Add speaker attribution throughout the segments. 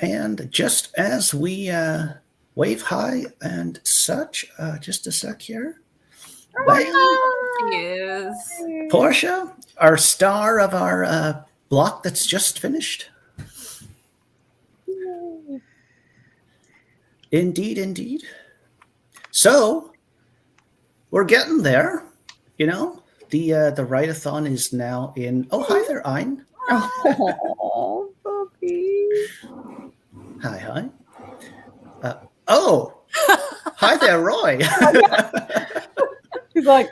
Speaker 1: And just as we wave hi and such, just a sec here.
Speaker 2: Yes.
Speaker 1: Porscha, our star of our block that's just finished. Indeed, indeed. So we're getting there. You know, the write-a-thon is now in. Oh, hi there, Ein.
Speaker 3: Oh, puppy.
Speaker 1: Hi. Oh, hi there, Roy.
Speaker 3: He's like,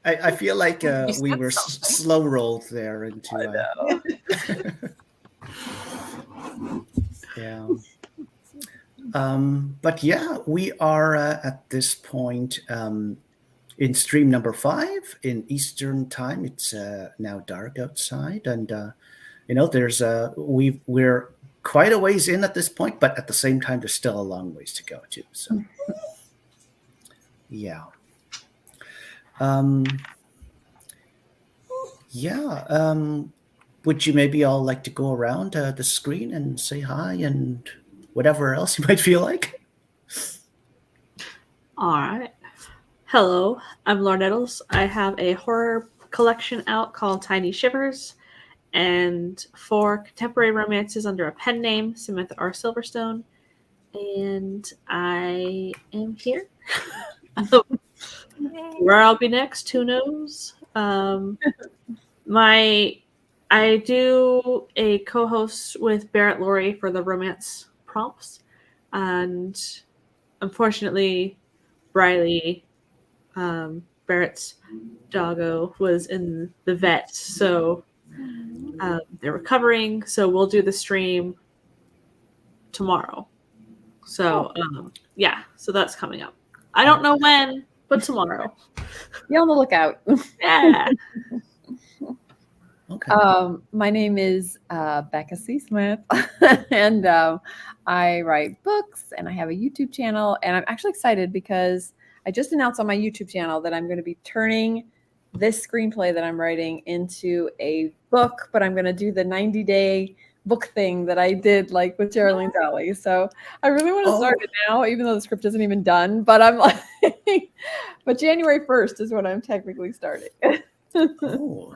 Speaker 1: I feel like we were slow rolled there into. Yeah. But yeah, we are at this point in stream number 5 in Eastern time. It's now dark outside, and there's we're quite a ways in at this point, but at the same time, there's still a long ways to go too. So, yeah. Would you maybe all like to go around the screen and say hi and whatever else you might feel like?
Speaker 4: All right. Hello, I'm Laura Nettles. I have a horror collection out called Tiny Shivers, and 4 contemporary romances under a pen name, Samantha R. Silverstone. And I am here. Where I'll be next, who knows? I do a co-host with Barrett Laurie for the romance prompts, and unfortunately, Riley, Barrett's doggo, was in the vet, so they're recovering. So we'll do the stream tomorrow. So yeah, so that's coming up. I don't know when, but tomorrow.
Speaker 3: be on the lookout.
Speaker 4: Yeah.
Speaker 1: Okay.
Speaker 3: My name is Becca C. Smith, and I write books, and I have a YouTube channel. And I'm actually excited because I just announced on my YouTube channel that I'm going to be turning this screenplay that I'm writing into a book, but I'm going to do the 90-day book thing that I did like with Geraldine Dowley. So I really want to start it now, even though the script isn't even done. But I'm like, but January 1st is when I'm technically starting.
Speaker 1: Oh.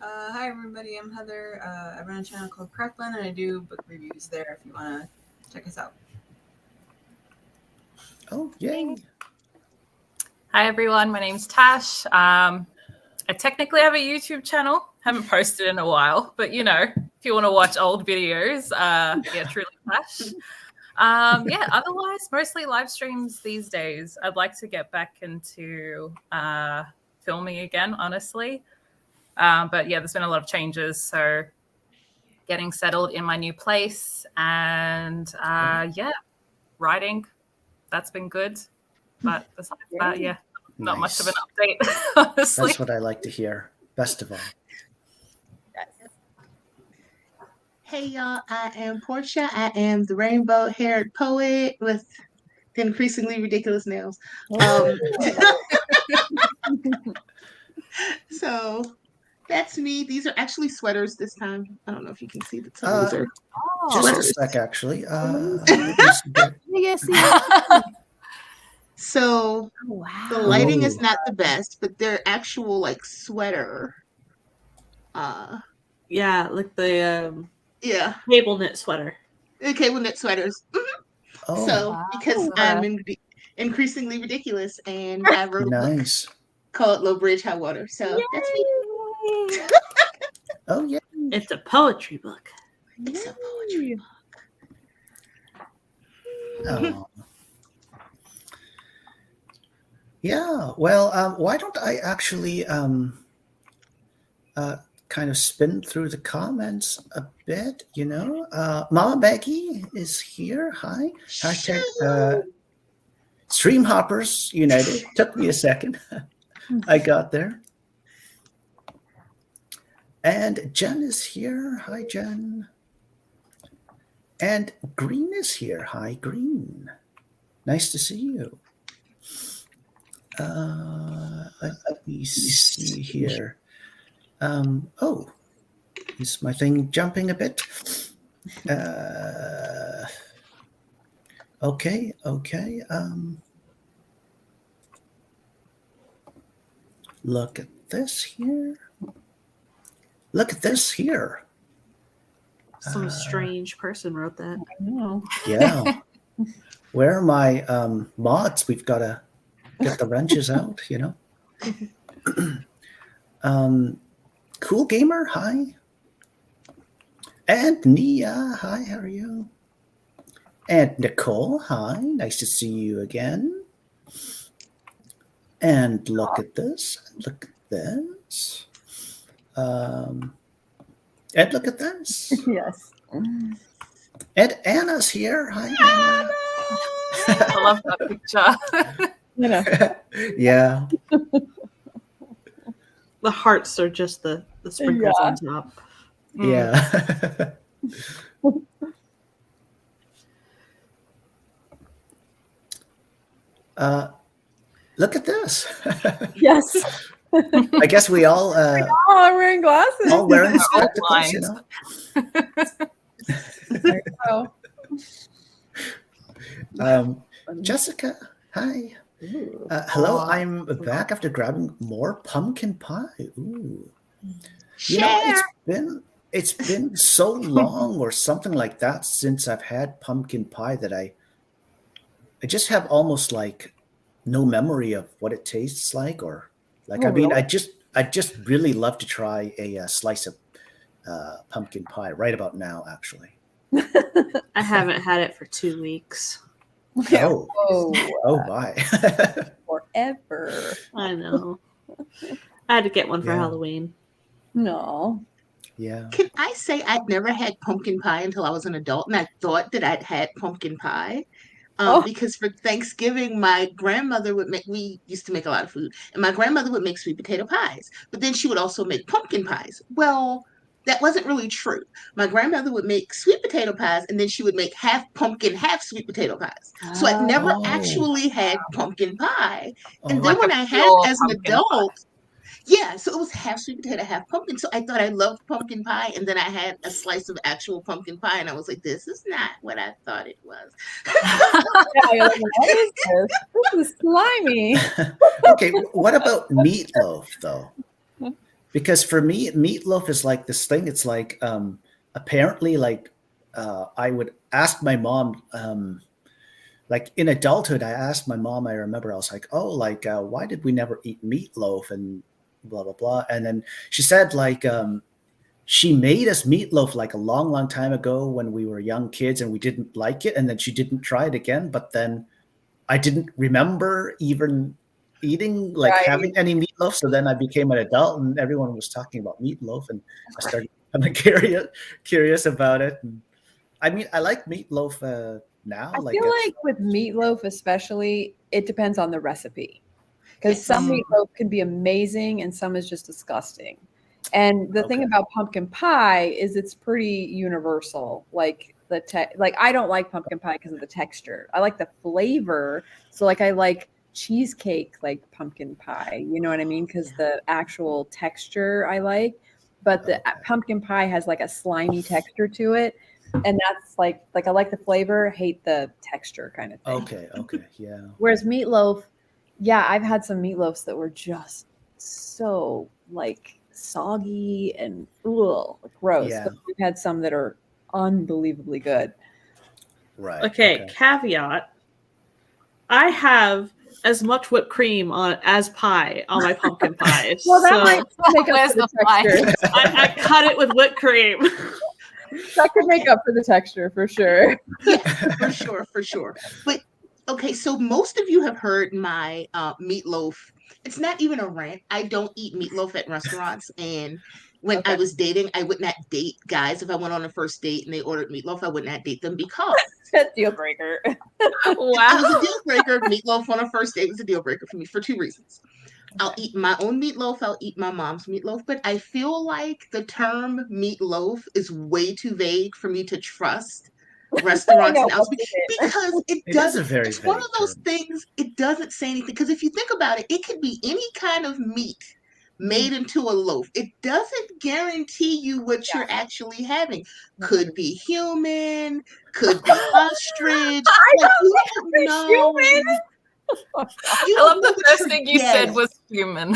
Speaker 2: Hi everybody, I'm Heather. I run a channel called Craftblend, and I do book reviews there if you want to check us out.
Speaker 1: Oh, yay.
Speaker 5: Hi everyone, my name's Tash. I technically have a YouTube channel. Haven't posted in a while, but if you want to watch old videos, TrulyTash. Otherwise, mostly live streams these days. I'd like to get back into filming again, honestly. But yeah, there's been a lot of changes, so getting settled in my new place, and writing, that's been good. But besides that, not much of an update, honestly.
Speaker 1: That's what I like to hear, best of all.
Speaker 6: Hey y'all, I am Porscha. I am the rainbow-haired poet with the increasingly ridiculous nails. So that's me. These are actually sweaters this time. I don't know if you can see that some of these are
Speaker 1: just
Speaker 6: sweaters.
Speaker 1: a sec, actually.
Speaker 3: Yes.
Speaker 6: So the lighting is not the best, but they're actual like sweater.
Speaker 4: Yeah, like the cable knit sweater.
Speaker 6: The cable knit sweaters.
Speaker 1: Oh,
Speaker 6: so because I'm increasingly ridiculous, and I wrote a book called Low Bridge High Water. So that's me.
Speaker 1: Oh yeah,
Speaker 4: it's a poetry book.
Speaker 6: It's a poetry book.
Speaker 1: Oh. Yeah, well, why don't I actually kind of spin through the comments a bit, Mama Becky is here. Hi. Hashtag Stream Hoppers United. Took me a second. I got there. And Jen is here. Hi, Jen. And Green is here. Hi, Green. Nice to see you. Let me see here. Is my thing jumping a bit? Okay. Look at this here. Look at this here.
Speaker 4: Some strange person wrote that.
Speaker 3: I know.
Speaker 1: Yeah. Where are my mods? We've got to get the wrenches out, you know. Cool Gamer, hi. And Nia, hi, how are you? And Nicole, hi, nice to see you again. And look at this, look at this. And look at this.
Speaker 3: Yes.
Speaker 1: And Anna's here. Hi, Anna.
Speaker 5: I love that picture.
Speaker 3: You know.
Speaker 1: Yeah.
Speaker 4: The hearts are just the sprinkles
Speaker 3: Yeah.
Speaker 4: on top.
Speaker 1: Yeah. Look at this.
Speaker 3: Yes.
Speaker 1: I guess we all
Speaker 3: Oh, I'm wearing glasses.
Speaker 1: all wearing
Speaker 5: They're all
Speaker 1: spectacles, you know.
Speaker 3: There you go.
Speaker 1: Jessica, hi.
Speaker 3: Ooh.
Speaker 1: Hello, I'm back after grabbing more pumpkin pie. Ooh. You know,
Speaker 6: Share.
Speaker 1: it's been so long or something like that since I've had pumpkin pie that I just have almost like no memory of what it tastes like, or like
Speaker 3: Oh,
Speaker 1: I mean,
Speaker 3: really?
Speaker 1: I just really love to try a slice of pumpkin pie right about now, actually.
Speaker 4: I haven't had it for 2 weeks.
Speaker 1: Oh,
Speaker 3: Oh,
Speaker 1: oh my.
Speaker 3: forever.
Speaker 4: I know. I had to get one for
Speaker 1: Yeah.
Speaker 4: Halloween.
Speaker 3: No.
Speaker 1: Yeah.
Speaker 6: Can I say I'd never had pumpkin pie until I was an adult, and I thought that I'd had pumpkin pie.
Speaker 3: Oh.
Speaker 6: Because for Thanksgiving, my grandmother would make, we used to make a lot of food, and my grandmother would make sweet potato pies, but then she would also make pumpkin pies. Well, that wasn't really true. My grandmother would make sweet potato pies, and then she would make half pumpkin, half sweet potato pies. So I'd never
Speaker 1: Oh.
Speaker 6: actually had pumpkin pie. And
Speaker 1: Oh.
Speaker 6: then
Speaker 5: Like
Speaker 6: when
Speaker 5: a
Speaker 6: I had
Speaker 5: pure
Speaker 6: it as an
Speaker 5: pumpkin
Speaker 6: adult, yeah, so it was half sweet potato, half pumpkin. So I thought I loved pumpkin pie, and then I had a slice of actual pumpkin pie, and I was like, "This is not what I thought it was."
Speaker 3: Yeah, you're like, what is this? This is slimy.
Speaker 1: Okay, what about meatloaf though? Because for me, meatloaf is like this thing. It's like apparently, like I would ask my mom. Like in adulthood, I asked my mom. I remember I was like, "Oh, like why did we never eat meatloaf?" And blah blah blah. And then she said like she made us meatloaf like a long time ago when we were young kids, and we didn't like it. And then she didn't try it again. But then I didn't remember even eating, like
Speaker 3: Right.
Speaker 1: having any meatloaf. So then I became an adult and everyone was talking about meatloaf, and I started kind of curious about it. And I mean, I like meatloaf now.
Speaker 3: I
Speaker 1: like
Speaker 3: feel
Speaker 1: it's-
Speaker 3: like with meatloaf, especially, it depends on the recipe. Because
Speaker 6: Yes.
Speaker 3: some meatloaf can be amazing and some is just disgusting. And the thing
Speaker 1: Okay.
Speaker 3: about pumpkin pie is it's pretty universal. Like like I don't like pumpkin pie because of the texture. I like the flavor. So like I like cheesecake like pumpkin pie. You know what I mean? Because the actual texture I like. But the
Speaker 1: Okay.
Speaker 3: pumpkin pie has like a slimy texture to it. And that's like I like the flavor, hate the texture kind of thing.
Speaker 1: Okay, yeah.
Speaker 3: Whereas meatloaf, yeah, I've had some meatloafs that were just so like soggy and gross.
Speaker 1: Yeah.
Speaker 3: But we've had some that are unbelievably good.
Speaker 1: Right.
Speaker 4: Okay, caveat. I have as much whipped cream on as pie on my pumpkin pie.
Speaker 3: Well, that
Speaker 4: so
Speaker 3: might make up
Speaker 5: Where's
Speaker 3: for the
Speaker 5: the pie?
Speaker 3: texture.
Speaker 4: I cut it with whipped cream.
Speaker 3: That could make up for the texture for sure.
Speaker 6: Yes, for sure. But okay, so most of you have heard my meatloaf. It's not even a rant. I don't eat meatloaf at restaurants. And when I was dating, I would not date guys. If I went on a first date and they ordered meatloaf, I would not date them because
Speaker 3: Deal breaker.
Speaker 6: it was
Speaker 5: Wow.
Speaker 6: a deal breaker. Meatloaf on a first date was a deal breaker for me for two reasons. I'll eat my own meatloaf. I'll eat my mom's meatloaf. But I feel like the term meatloaf is way too vague for me to trust restaurants
Speaker 3: I know,
Speaker 6: and else
Speaker 3: what's in it?
Speaker 6: because it
Speaker 1: It is
Speaker 6: doesn't.
Speaker 1: a very
Speaker 6: It's one of
Speaker 1: vague
Speaker 6: those
Speaker 1: term.
Speaker 6: things. It doesn't say anything because if you think about it, it could be any kind of meat made into a loaf. It doesn't guarantee you what you're actually having. Could be human, could be ostrich. Like you don't know. You
Speaker 5: I love
Speaker 6: don't know
Speaker 5: the
Speaker 6: what
Speaker 5: first
Speaker 6: you're
Speaker 5: thing you
Speaker 6: getting.
Speaker 5: said was human.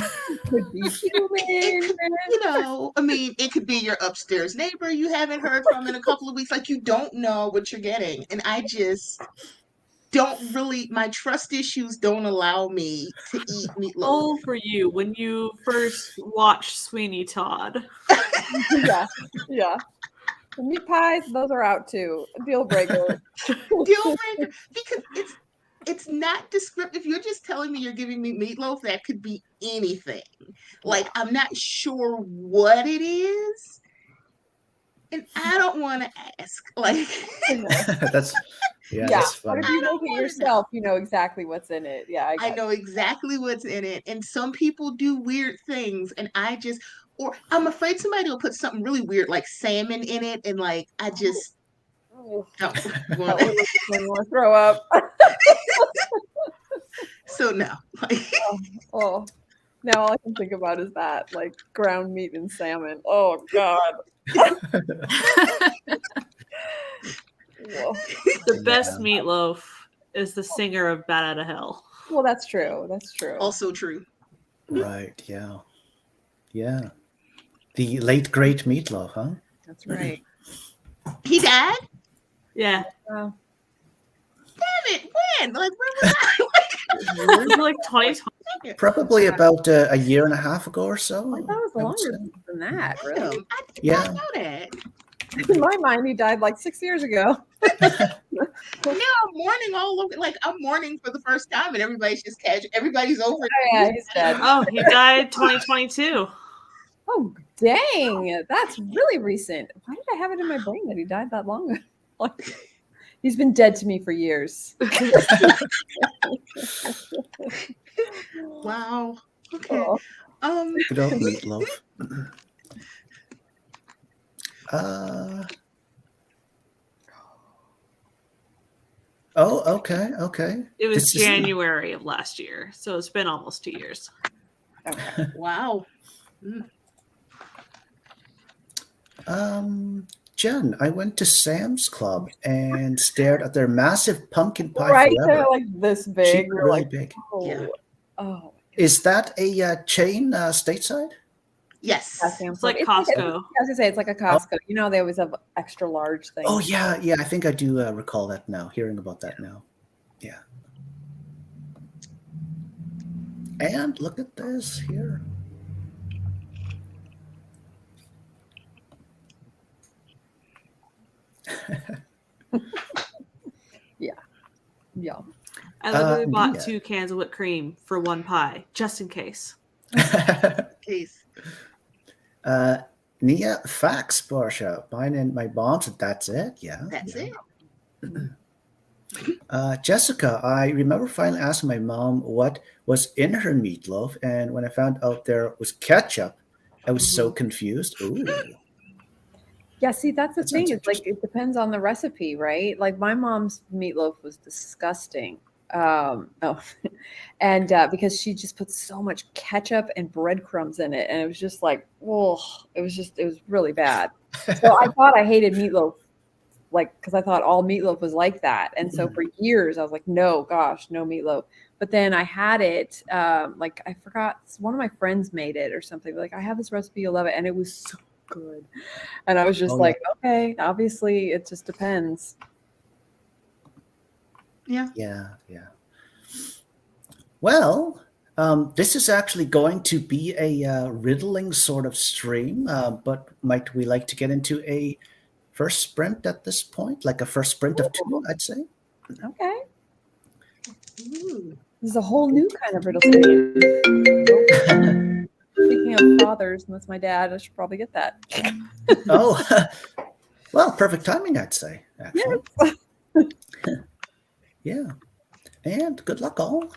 Speaker 3: Could be
Speaker 6: It
Speaker 3: human.
Speaker 6: could, I mean, it could be your upstairs neighbor you haven't heard from in a couple of weeks. Like you don't know what you're getting. And I just don't really, my trust issues don't allow me to eat meatloaf.
Speaker 4: Oh, for you when you first watched Sweeney Todd.
Speaker 3: Yeah, yeah. The meat pies, those are out too. Deal breaker.
Speaker 6: Deal breaker, because it's not descriptive. You're just telling me you're giving me meatloaf that could be anything. Like I'm not sure what it is, and I don't want to ask. Like
Speaker 1: That's yeah,
Speaker 3: Yeah,
Speaker 1: that's
Speaker 3: but if
Speaker 1: funny.
Speaker 3: you
Speaker 6: I don't
Speaker 3: make it
Speaker 6: wanna
Speaker 3: yourself, you know exactly what's in it. Yeah,
Speaker 6: I know exactly what's in it, and some people do weird things, and or I'm afraid somebody will put something really weird like salmon in it, and like I just
Speaker 3: Oh,
Speaker 6: don't
Speaker 3: that
Speaker 6: want
Speaker 3: would make me want to throw up.
Speaker 6: So no, like
Speaker 3: Oh, now all I can think about is that, like ground meat and salmon. Oh God. Well,
Speaker 4: The best
Speaker 1: Yeah.
Speaker 4: meatloaf is the singer of Bat Out of Hell.
Speaker 3: well, that's true. That's true.
Speaker 6: also true.
Speaker 1: Right. Yeah. Yeah. The late great Meatloaf, huh?
Speaker 3: That's right.
Speaker 6: He died?
Speaker 4: Yeah,
Speaker 3: Wow.
Speaker 6: Damn it! When? Like where was I?
Speaker 4: it was like 2020.
Speaker 1: Probably about a year and a half ago or so.
Speaker 3: I thought it was
Speaker 1: I would
Speaker 3: longer
Speaker 1: say.
Speaker 3: than that.
Speaker 6: Damn,
Speaker 3: Really?
Speaker 6: I did
Speaker 1: Yeah.
Speaker 6: not know that.
Speaker 3: In my mind, he died like 6 years ago.
Speaker 6: Now I'm mourning all over. Like I'm mourning for the first time, and everybody's just casual. Everybody's over it.
Speaker 3: Oh, yeah, he's dead.
Speaker 4: Oh, he died 2022.
Speaker 3: Oh, dang. That's really recent. Why did I have it in my brain that he died that long ago? Like, he's been dead to me for years.
Speaker 6: Wow. Okay.
Speaker 3: Oh,
Speaker 1: Good old Meatloaf. Oh, okay, okay.
Speaker 4: It was
Speaker 1: This is-
Speaker 4: January of last year, so it's been almost 2 years.
Speaker 3: okay.
Speaker 6: Wow.
Speaker 1: Jen, I went to Sam's Club and stared at their massive pumpkin pie
Speaker 3: Right?
Speaker 1: forever.
Speaker 3: They're like this big.
Speaker 1: Cheap,
Speaker 3: We're
Speaker 1: really
Speaker 3: like,
Speaker 1: big.
Speaker 3: oh,
Speaker 6: Yeah.
Speaker 3: oh.
Speaker 1: Is that a chain stateside?
Speaker 6: Yes.
Speaker 3: Yeah, Sam's
Speaker 4: It's like
Speaker 3: Club.
Speaker 4: Costco.
Speaker 3: I was gonna say it's like a Costco. You know, they always have extra large things.
Speaker 1: Oh yeah, yeah. I think I do recall that now. Hearing about that now. Yeah. And look at this here.
Speaker 3: Yeah.
Speaker 4: I literally bought
Speaker 1: Nia.
Speaker 4: 2 cans of whipped cream for 1 pie, just in case.
Speaker 6: Case.
Speaker 1: Nia, facts, Porscha. Mine and my mom's, and that's it. Yeah.
Speaker 6: That's it.
Speaker 1: Jessica, I remember finally asking my mom what was in her meatloaf, and when I found out there was ketchup, I was so confused. Ooh.
Speaker 3: Yeah, see, that's the
Speaker 1: That sounds
Speaker 3: thing. It's like
Speaker 1: interesting.
Speaker 3: it depends on the recipe, right? Like my mom's meatloaf was disgusting. Oh, and because she just put so much ketchup and breadcrumbs in it, and it was just like, oh, it was really bad. So I thought I hated meatloaf, like because I thought all meatloaf was like that, and so for years I was like, no, gosh, no meatloaf. But then I had it, like I forgot, one of my friends made it or something. Like I have this recipe, you'll love it, and it was so good. And I was just
Speaker 1: Oh,
Speaker 3: like, okay, obviously it just depends.
Speaker 6: Yeah.
Speaker 1: Yeah, yeah. Well, this is actually going to be a riddling sort of stream, but might we like to get into a first sprint at this point? Like a first sprint of 2, I'd say.
Speaker 3: Okay.
Speaker 6: Ooh.
Speaker 3: This is a whole new kind of riddle stream. Speaking of fathers, and that's my dad, I should probably get that.
Speaker 1: Oh, well, perfect timing, I'd say, actually. Yeah. And good luck, all.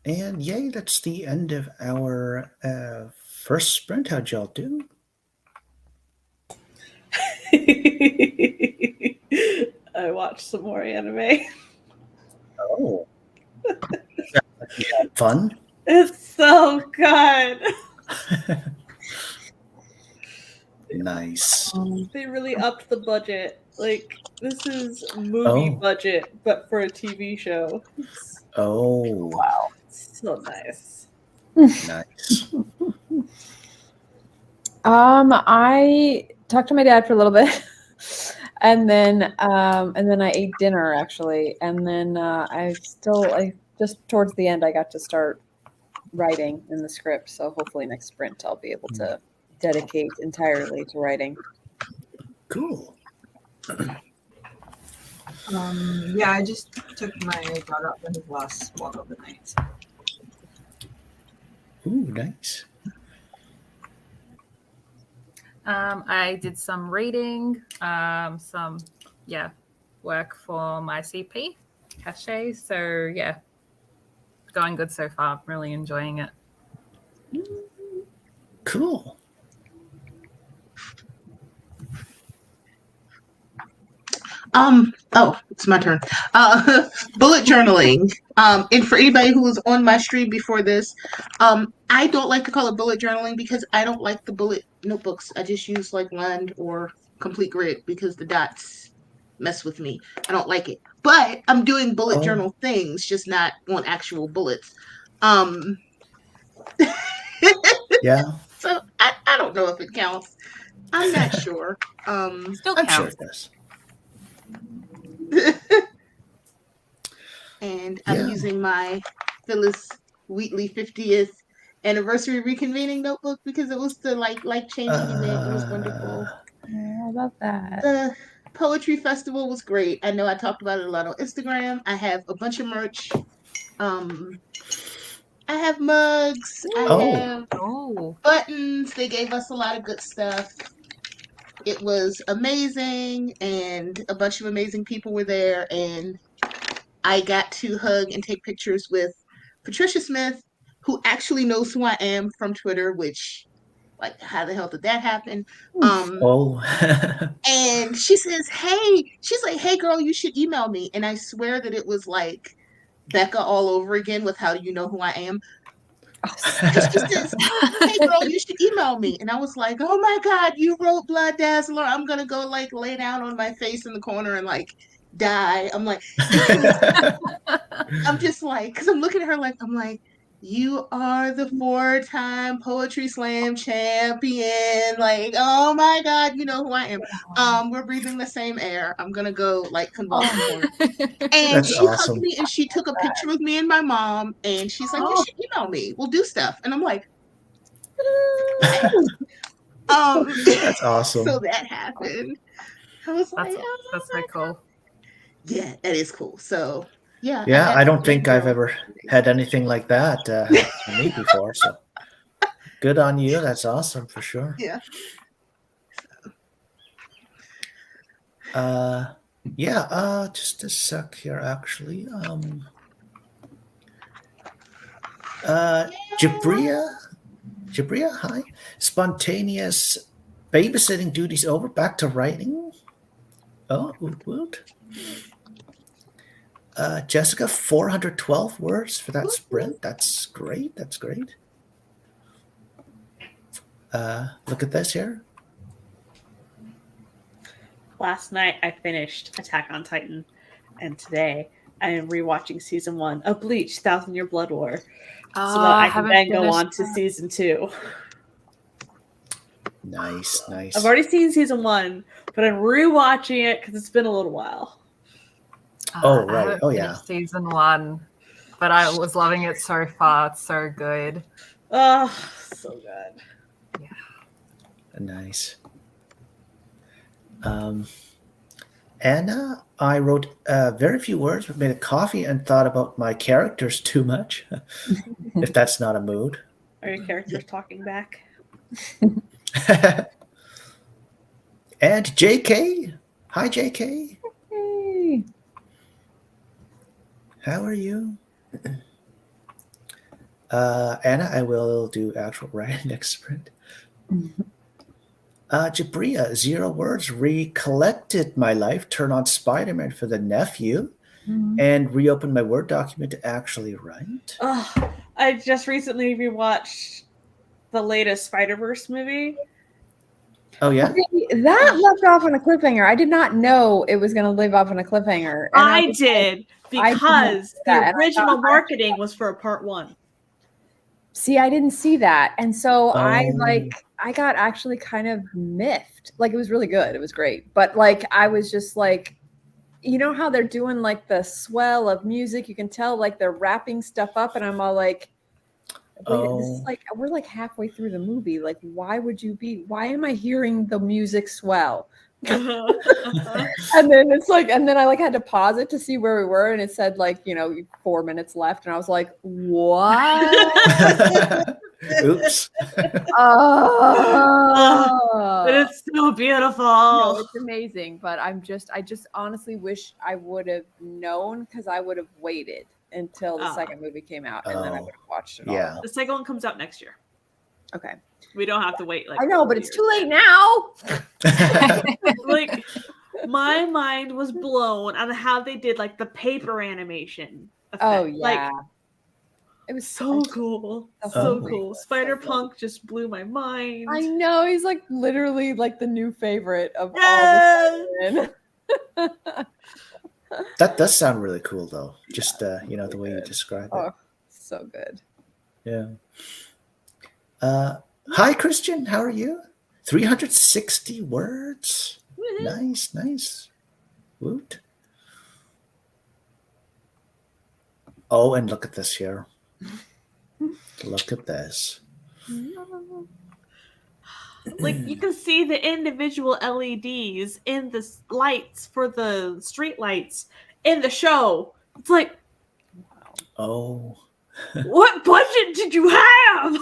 Speaker 1: And yay, that's the end of our first sprint. How'd y'all do?
Speaker 4: I watched some more anime.
Speaker 1: Oh. You had fun?
Speaker 4: It's so good.
Speaker 1: Nice.
Speaker 4: They really upped the budget. Like, this is movie budget, but for a TV show. It's
Speaker 1: Oh,
Speaker 4: so nice.
Speaker 1: nice.
Speaker 3: I talked to my dad for a little bit, and then I ate dinner actually, and then I just towards the end I got to start writing in the script. So hopefully next sprint I'll be able to dedicate entirely to writing.
Speaker 1: Cool.
Speaker 2: Yeah, I just took my dog out for his last walk of the night. So.
Speaker 1: Ooh, nice.
Speaker 5: I did some reading, some work for my CP cachet. So yeah, going good so far. I'm really enjoying it.
Speaker 1: Cool.
Speaker 6: Oh, it's my turn. Bullet journaling. And for anybody who was on my stream before this, I don't like to call it bullet journaling because I don't like the bullet notebooks. I just use like Lund or Complete Grid because the dots mess with me. I don't like it. But I'm doing bullet journal things, just not on actual bullets.
Speaker 1: Yeah.
Speaker 6: So I don't know if it counts. I'm not sure.
Speaker 5: Still
Speaker 1: I'm
Speaker 5: counts.
Speaker 1: sure it does.
Speaker 6: And I'm using my Phyllis Wheatley 50th anniversary reconvening notebook because it was the life-changing event. It was wonderful.
Speaker 3: How about that?
Speaker 6: The poetry festival was great. I know I talked about it a lot on Instagram. I have a bunch of merch. I have mugs. I have buttons. They gave us a lot of good stuff. It was amazing, and a bunch of amazing people were there, and I got to hug and take pictures with Patricia Smith, who actually knows who I am from Twitter, which, like, how the hell did that happen? And she says, she's like, hey, girl, you should email me. And I swear that it was like Becca all over again with how do you know who I am? And she says, hey, girl, you should email me. And I was like, oh, my God, you wrote Blood Dazzler. I'm going to go, like, lay down on my face in the corner and, like, die. I'm like, I'm just like, because I'm looking at her like, I'm like, you are the 4-time Poetry Slam champion. Like, oh my God, you know who I am. We're breathing the same air. I'm gonna go like convulsing. And she hugged me and she took a picture with me and my mom. And she's like, you should email me. We'll do stuff. And I'm like,
Speaker 1: that's awesome.
Speaker 6: So that happened. I was like,
Speaker 5: that's so cool.
Speaker 6: Yeah, that is cool. So yeah.
Speaker 1: Yeah, I don't think I've ever had anything like that happen to me before. So good on you. That's awesome for sure.
Speaker 6: Yeah.
Speaker 1: Just a sec here, actually. Jabria, hi. Spontaneous babysitting duties over. Back to writing. Oh, woot. Jessica, 412 words for that sprint. That's great. That's great. Look at this here.
Speaker 4: Last night I finished Attack on Titan, and today I am rewatching season 1 of Bleach: 1,000-Year Blood War, so that I can then go on to season 2.
Speaker 1: Nice.
Speaker 4: I've already seen season 1, but I'm rewatching it because it's been a little while.
Speaker 1: Oh, right. Oh, yeah.
Speaker 5: Season 1, but I was loving it so far. It's so good.
Speaker 4: Oh, so good.
Speaker 5: Yeah.
Speaker 1: Nice. Anna, I wrote very few words, but made a coffee and thought about my characters too much. If that's not a mood.
Speaker 4: Are your characters talking back?
Speaker 1: And JK. Hi, JK.
Speaker 3: Hey.
Speaker 1: How are you? Anna, I will do actual writing next sprint. Jabria, 0 words, recollected my life, turn on Spider-Man for the nephew, and reopen my Word document to actually write.
Speaker 4: Oh, I just recently rewatched the latest Spider-Verse movie.
Speaker 1: Oh, yeah?
Speaker 3: Okay, that left off on a cliffhanger. I did not know it was going to leave off on a cliffhanger. And
Speaker 4: I
Speaker 3: was
Speaker 4: did
Speaker 3: I did not
Speaker 4: because
Speaker 3: see that,
Speaker 4: the
Speaker 3: and I
Speaker 4: original
Speaker 3: thought-
Speaker 4: marketing was for a part 1.
Speaker 3: See, I didn't see that. And so I
Speaker 1: Oh.
Speaker 3: got actually kind of miffed. Like, it was really good. It was great. But like, I was just like, you know how they're doing like the swell of music? You can tell like they're wrapping stuff up. And I'm all like, wait, this is like, we're like halfway through the movie. Like, why am I hearing the music swell? And then it's like, and then I like had to pause it to see where we were, and it said like, 4 minutes left, and I was like, what?
Speaker 1: Oops.
Speaker 3: Oh,
Speaker 4: But it's so beautiful.
Speaker 3: no, it's amazing. But I just honestly wish I would have known, because I would have waited until the second movie came out, and then I would have watched it all.
Speaker 1: Yeah.
Speaker 4: The second one comes out next year.
Speaker 3: Okay.
Speaker 4: We don't have to wait. Like
Speaker 3: I know,
Speaker 4: 4
Speaker 3: but it's
Speaker 4: years.
Speaker 3: too late now.
Speaker 4: Like, my mind was blown on how they did like the paper animation effect.
Speaker 3: Oh yeah.
Speaker 4: Like,
Speaker 3: it was
Speaker 4: so cool.
Speaker 3: the
Speaker 4: So
Speaker 3: whole
Speaker 1: movie
Speaker 4: cool.
Speaker 3: was so
Speaker 4: Spider-Punk just blew my mind.
Speaker 3: I know, he's like literally like the new favorite of all
Speaker 4: Yes!
Speaker 3: the Spider-Man.
Speaker 1: That does sound really cool, though. Just the way you describe it.
Speaker 3: Oh, so good.
Speaker 1: Yeah. Hi, Christian. How are you? 360 words.
Speaker 4: Woohoo.
Speaker 1: Nice. Woot. Oh, and look at this here. Look at this.
Speaker 4: Like, you can see the individual LEDs in the lights for the street lights in the show. It's like,
Speaker 1: Oh.
Speaker 4: what budget did you have?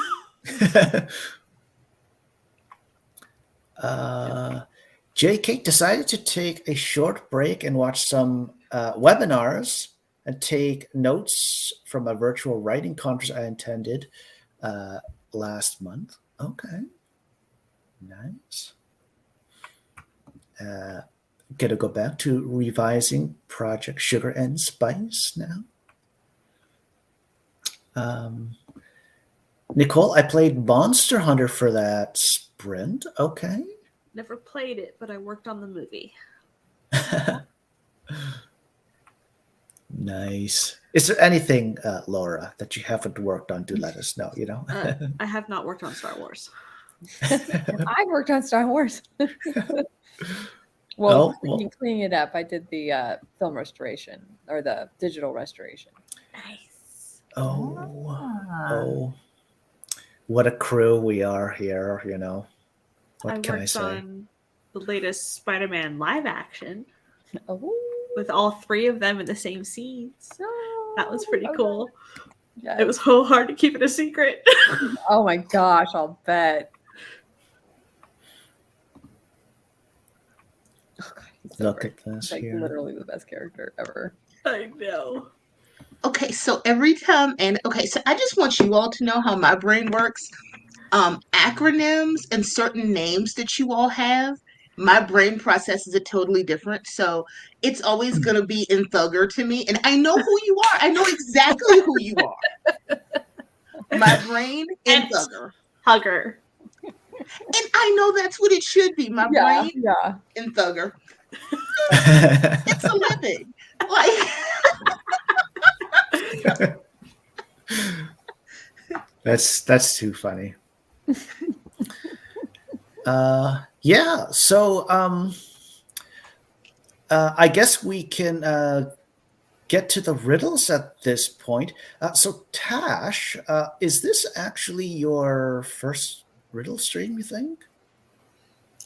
Speaker 1: JK decided to take a short break and watch some webinars and take notes from a virtual writing conference I attended last month. Okay. Nice. Gonna go back to revising Project Sugar and Spice now. Nicole, I played Monster Hunter for that sprint. Okay.
Speaker 4: Never played it, but I worked on the movie.
Speaker 1: Nice. Is there anything, Laura, that you haven't worked on? Do let us know,
Speaker 4: I have not worked on Star Wars.
Speaker 3: I worked on Star Wars. Cleaning it up. I did the film restoration, or the digital restoration.
Speaker 4: Nice.
Speaker 1: Oh. What a crew we are here, What can I
Speaker 4: worked
Speaker 1: say?
Speaker 4: on the latest Spider-Man live action
Speaker 3: Oh,
Speaker 4: with all 3 of them in the same scenes. That was pretty
Speaker 3: okay.
Speaker 4: cool.
Speaker 3: Yes.
Speaker 4: It was so hard to keep it a secret.
Speaker 3: Oh my gosh, I'll bet. Oh God, he's so
Speaker 1: Look
Speaker 3: great.
Speaker 1: at this
Speaker 3: He's like
Speaker 1: here.
Speaker 3: literally the best character ever.
Speaker 4: I know.
Speaker 6: Okay, so every time, so I just want you all to know how my brain works. Acronyms and certain names that you all have, my brain processes it totally different. So it's always going to be in Thugger to me. And I know who you are. I know exactly who you are. My brain in Thugger.
Speaker 4: Hugger.
Speaker 6: And I know that's what it should be. My brain
Speaker 3: Yeah.
Speaker 6: in Thugger. It's a living.
Speaker 1: That's too funny. Yeah, so I guess we can get to the riddles at this point. So Tash, is this actually your first riddle stream, you think?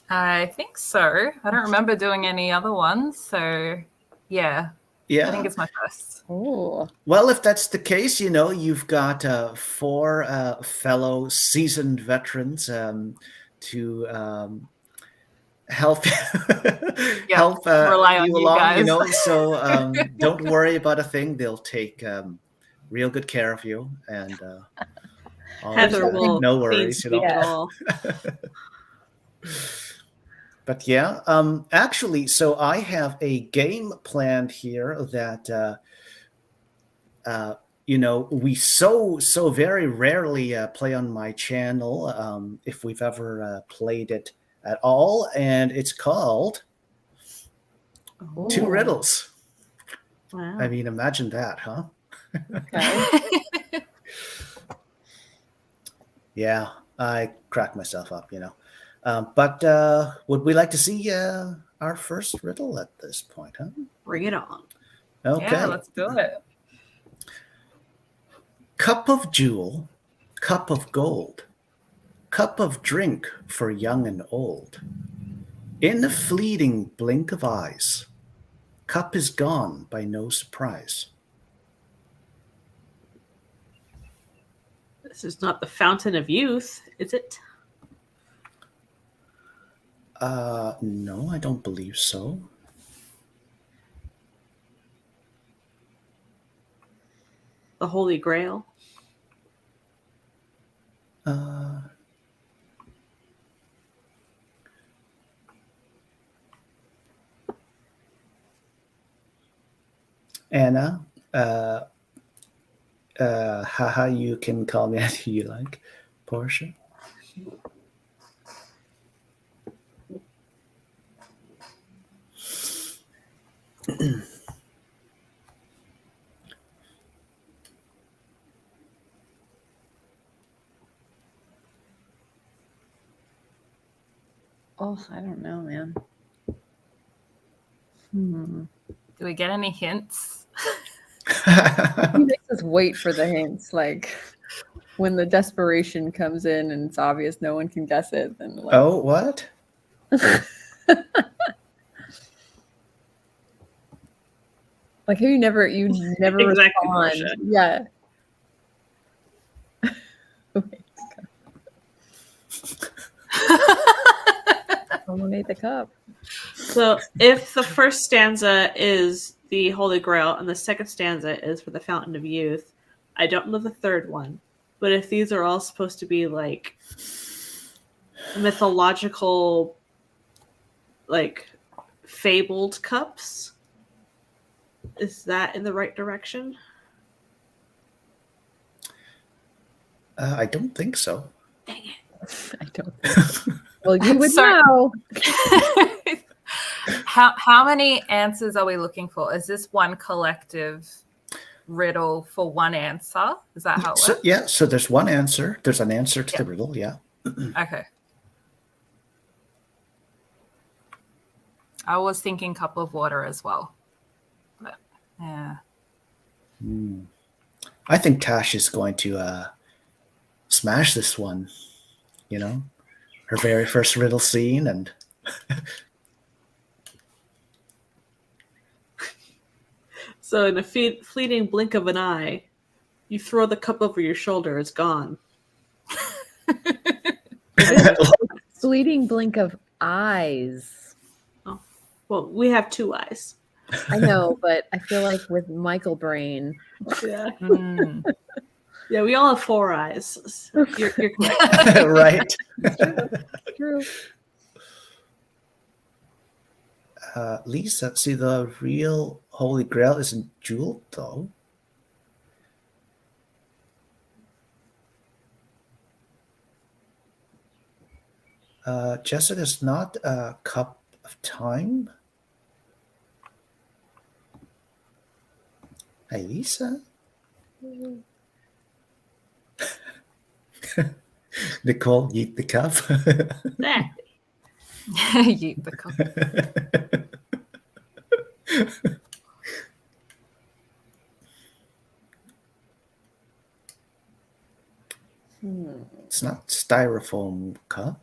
Speaker 5: I think so. I don't remember doing any other ones, so yeah.
Speaker 1: Yeah.
Speaker 5: I think it's my first.
Speaker 3: Oh.
Speaker 1: Well, if that's the case, you've got 4 fellow seasoned veterans to help
Speaker 5: Rely on
Speaker 1: you
Speaker 5: you
Speaker 1: along,
Speaker 5: guys.
Speaker 1: So don't worry about a thing. They'll take real good care of you, and
Speaker 4: Heather will
Speaker 1: no
Speaker 4: clean
Speaker 1: worries,
Speaker 4: sweep it all.
Speaker 1: But yeah, actually, so I have a game planned here that we so very rarely play on my channel, if we've ever played it at all, and it's called Two
Speaker 3: Ooh.
Speaker 1: Riddles.
Speaker 4: Wow.
Speaker 1: I mean, imagine that, huh?
Speaker 3: Okay.
Speaker 1: Yeah, I crack myself up, But would we like to see our first riddle at this point, huh?
Speaker 4: Bring it on.
Speaker 1: Okay.
Speaker 5: Yeah, let's do it.
Speaker 1: Cup of jewel, cup of gold, cup of drink for young and old. In a fleeting blink of eyes, cup is gone by no surprise.
Speaker 4: This is not the fountain of youth, is it?
Speaker 1: No, I don't believe so.
Speaker 4: The Holy Grail.
Speaker 1: Anna, haha, you can call me as you like. Porscha.
Speaker 3: Oh, I don't know, man.
Speaker 5: Do we get any hints?
Speaker 3: He makes us wait for the hints. Like when the desperation comes in and it's obvious no one can guess it, then like,
Speaker 1: Oh, what?
Speaker 3: like you never
Speaker 4: Exactly,
Speaker 3: respond.
Speaker 4: Porscha.
Speaker 3: Yeah. Someone ate the cup.
Speaker 4: So if the first stanza is the Holy Grail and the second stanza is for the Fountain of Youth, I don't know the third one, but if these are all supposed to be like mythological, like fabled cups, is that in the right direction?
Speaker 1: I don't think so.
Speaker 4: Dang it.
Speaker 3: I don't think so. Well, you would
Speaker 5: Sorry.
Speaker 3: know.
Speaker 5: How many answers are we looking for? Is this one collective riddle for one answer? Is that how it works?
Speaker 1: Yeah, so there's one answer. There's an answer to the riddle, yeah.
Speaker 5: Okay. I was thinking cup of water as well. But yeah.
Speaker 1: I think Tash is going to smash this one, her very first riddle scene, and
Speaker 4: So in a fleeting blink of an eye, you throw the cup over your shoulder, it's gone.
Speaker 3: Fleeting blink of eyes.
Speaker 4: Oh, well, we have two eyes.
Speaker 3: I know, but I feel like with Michael Brain.
Speaker 4: Yeah.
Speaker 5: Mm.
Speaker 4: Yeah, we all have four eyes. So you're correct.
Speaker 1: right.
Speaker 3: True.
Speaker 1: Lisa, see, the real Holy Grail isn't jeweled, though. Jessica's not a cup of time. Hey, Lisa. Nicole, eat the cup.
Speaker 4: Exactly.
Speaker 5: Yeet the cup.
Speaker 1: It's not styrofoam cup.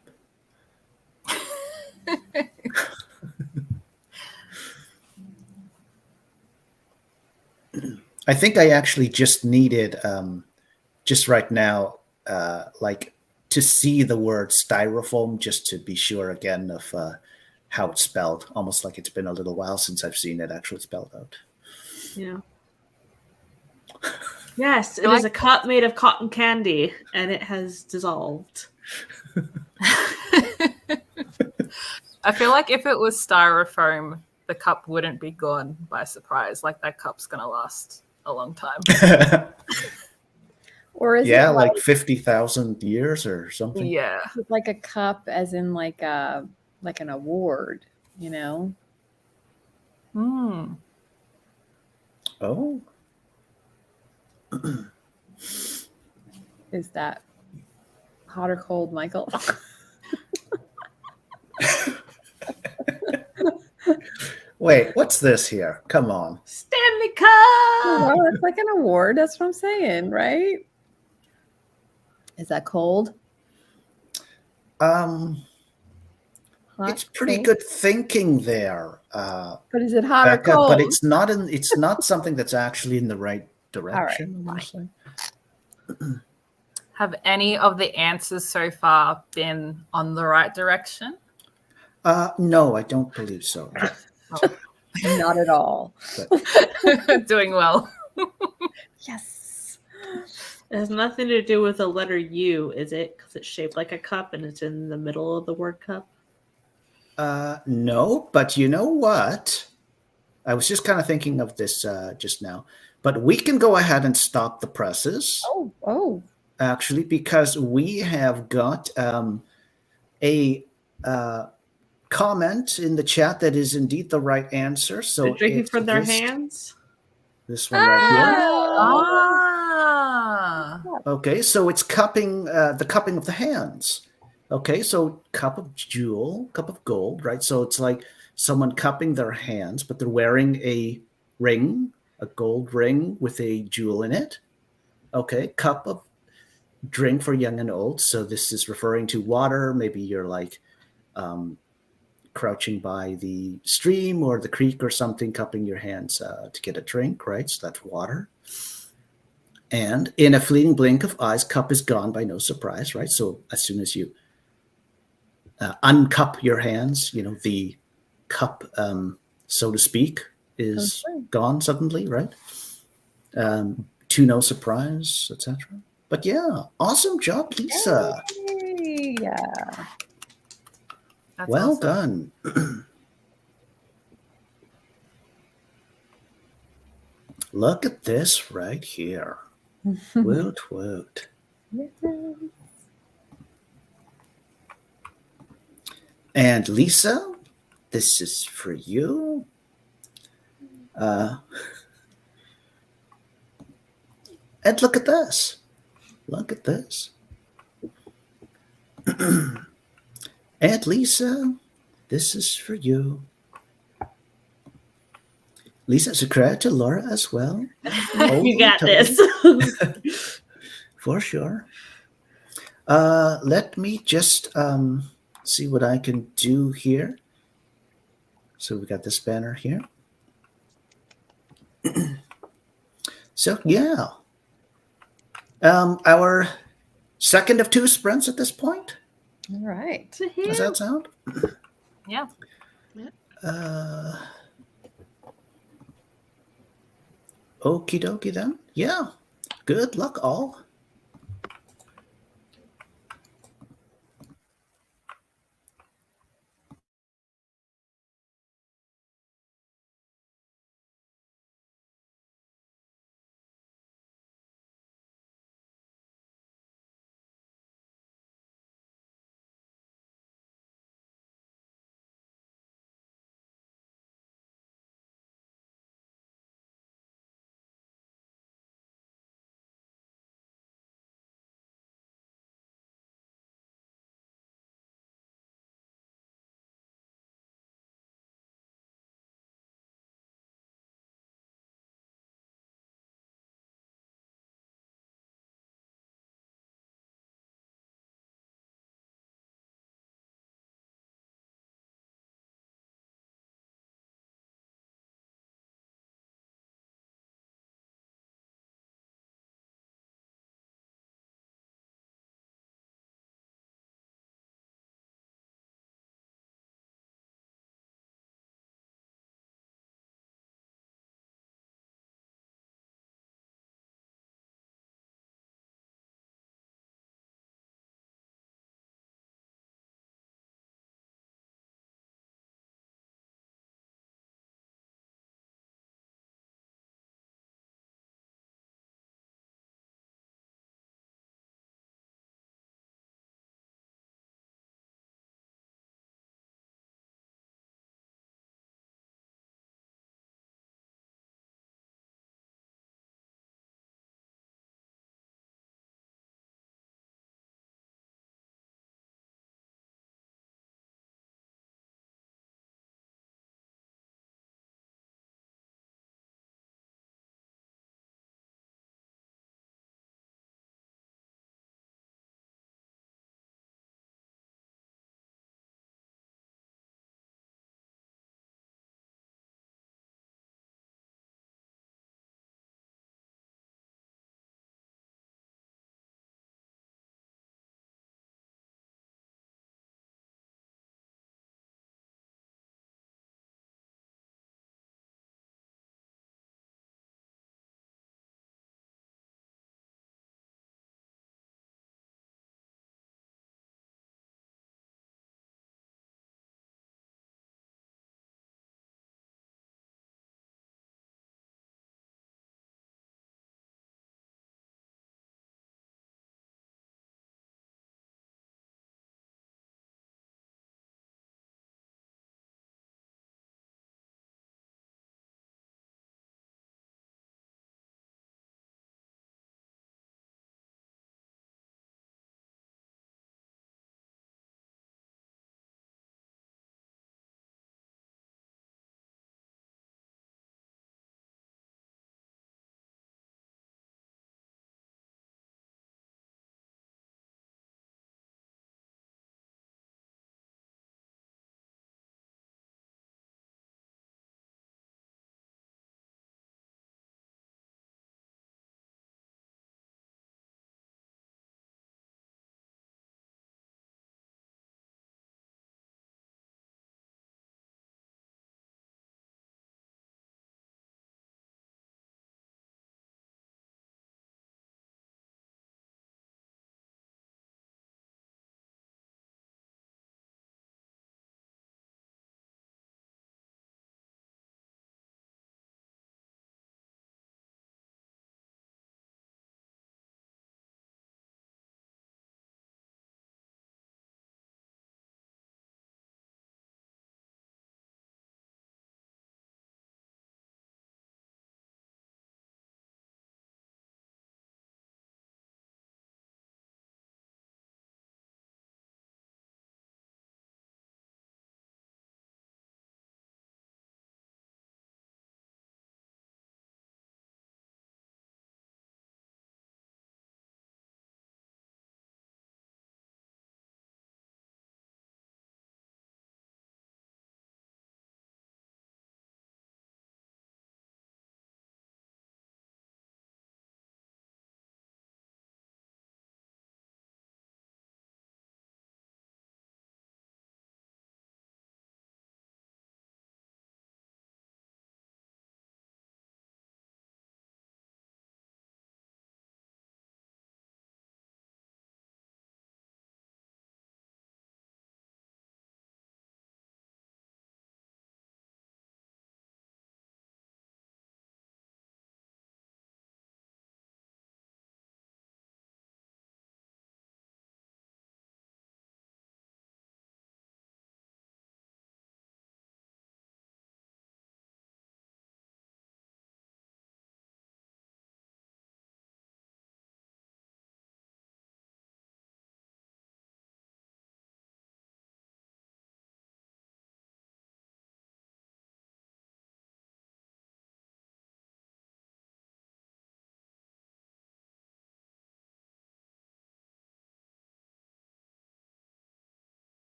Speaker 1: I think I actually just needed, just right now, like to see the word styrofoam just to be sure again of how it's spelled. Almost like it's been a little while since I've seen it actually spelled out.
Speaker 4: Yeah. Yes, it is a cup made of cotton candy, and it has dissolved.
Speaker 5: I feel like if it was styrofoam, the cup wouldn't be gone by surprise. Like that cup's gonna last a long time.
Speaker 3: Or is
Speaker 1: Yeah,
Speaker 3: it
Speaker 1: like 50,000 years or something.
Speaker 5: Yeah.
Speaker 3: like a cup as in like an award, you know?
Speaker 5: Hmm.
Speaker 1: Oh.
Speaker 3: Is that hot or cold, Michael?
Speaker 1: Wait, what's this here? Come on.
Speaker 4: Stanley Cup!
Speaker 3: Well, it's like an award. That's what I'm saying, right? Is that cold? Hot,
Speaker 1: It's pretty
Speaker 3: cold?
Speaker 1: good thinking there,
Speaker 3: But is it hot or
Speaker 1: Becca,
Speaker 3: cold?
Speaker 1: but it's not something that's actually in the right direction.
Speaker 3: fine.
Speaker 1: Honestly.
Speaker 5: Have any of the answers so far been on the right direction?
Speaker 1: No, I don't believe so.
Speaker 3: Not at all.
Speaker 5: Doing well.
Speaker 3: Yes.
Speaker 4: It has nothing to do with the letter U, is it? Because it's shaped like a cup and it's in the middle of the word cup.
Speaker 1: No, but you know what? I was just kind of thinking of this just now. But we can go ahead and stop the presses.
Speaker 3: Oh.
Speaker 1: Actually, because we have got a comment in the chat that is indeed the right answer. So
Speaker 4: They're drinking
Speaker 1: it's
Speaker 4: from their hands.
Speaker 1: This one right here.
Speaker 5: Ah.
Speaker 1: Okay, so it's cupping, the cupping of the hands. Okay, so cup of jewel, cup of gold, right? So it's like someone cupping their hands, but they're wearing a ring, a gold ring with a jewel in it. Okay, cup of drink for young and old. So this is referring to water. Maybe you're like crouching by the stream or the creek or something, cupping your hands to get a drink, right? So that's water. And in a fleeting blink of eyes, cup is gone by no surprise, right? So as soon as you uncup your hands, the cup, so to speak, is gone suddenly, right? To no surprise, etc. But yeah, awesome job, Lisa.
Speaker 3: Hey, yeah.
Speaker 5: That's
Speaker 1: Well
Speaker 5: awesome.
Speaker 1: done. Look at this right here. Woot woot. And Lisa, this is for you. And look at this. Look at this. And Lisa, this is for you. Lisa, it's a credit to Laura as well.
Speaker 4: You got this.
Speaker 1: For sure. Let me just see what I can do here. So we got this banner here. So yeah. Our second of two sprints at this point.
Speaker 3: All right.
Speaker 1: Does that sound?
Speaker 5: Yeah.
Speaker 1: Okie dokie then. Yeah. Good luck all.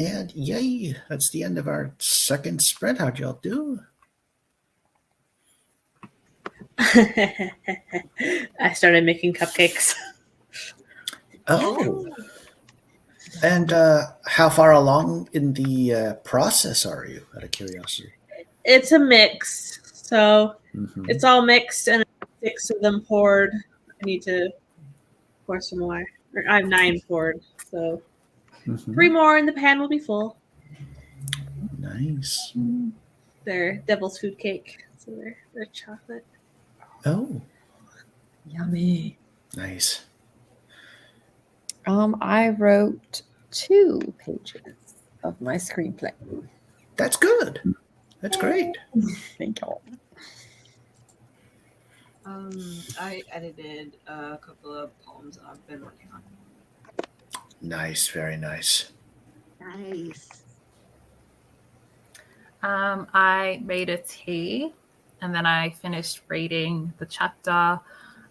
Speaker 1: And yay, that's the end of our second spread. How'd y'all do?
Speaker 4: I started making cupcakes.
Speaker 1: Oh. And how far along in the process are you, out of curiosity?
Speaker 4: It's a mix. So
Speaker 1: Mhm.
Speaker 4: it's all mixed and 6 of them poured. I need to pour some more. I have 9 poured. So
Speaker 1: Mhm.
Speaker 4: 3 more and the pan will be full.
Speaker 1: Nice.
Speaker 4: They're devil's food cake. So they're chocolate.
Speaker 1: Oh,
Speaker 3: Yummy.
Speaker 1: nice.
Speaker 3: I wrote 2 pages of my screenplay.
Speaker 1: That's good. That's great.
Speaker 3: Thank you.
Speaker 2: I edited a couple of poems that I've been working on.
Speaker 1: Nice, very nice.
Speaker 6: Nice.
Speaker 5: I made a tea, and then I finished reading the chapter,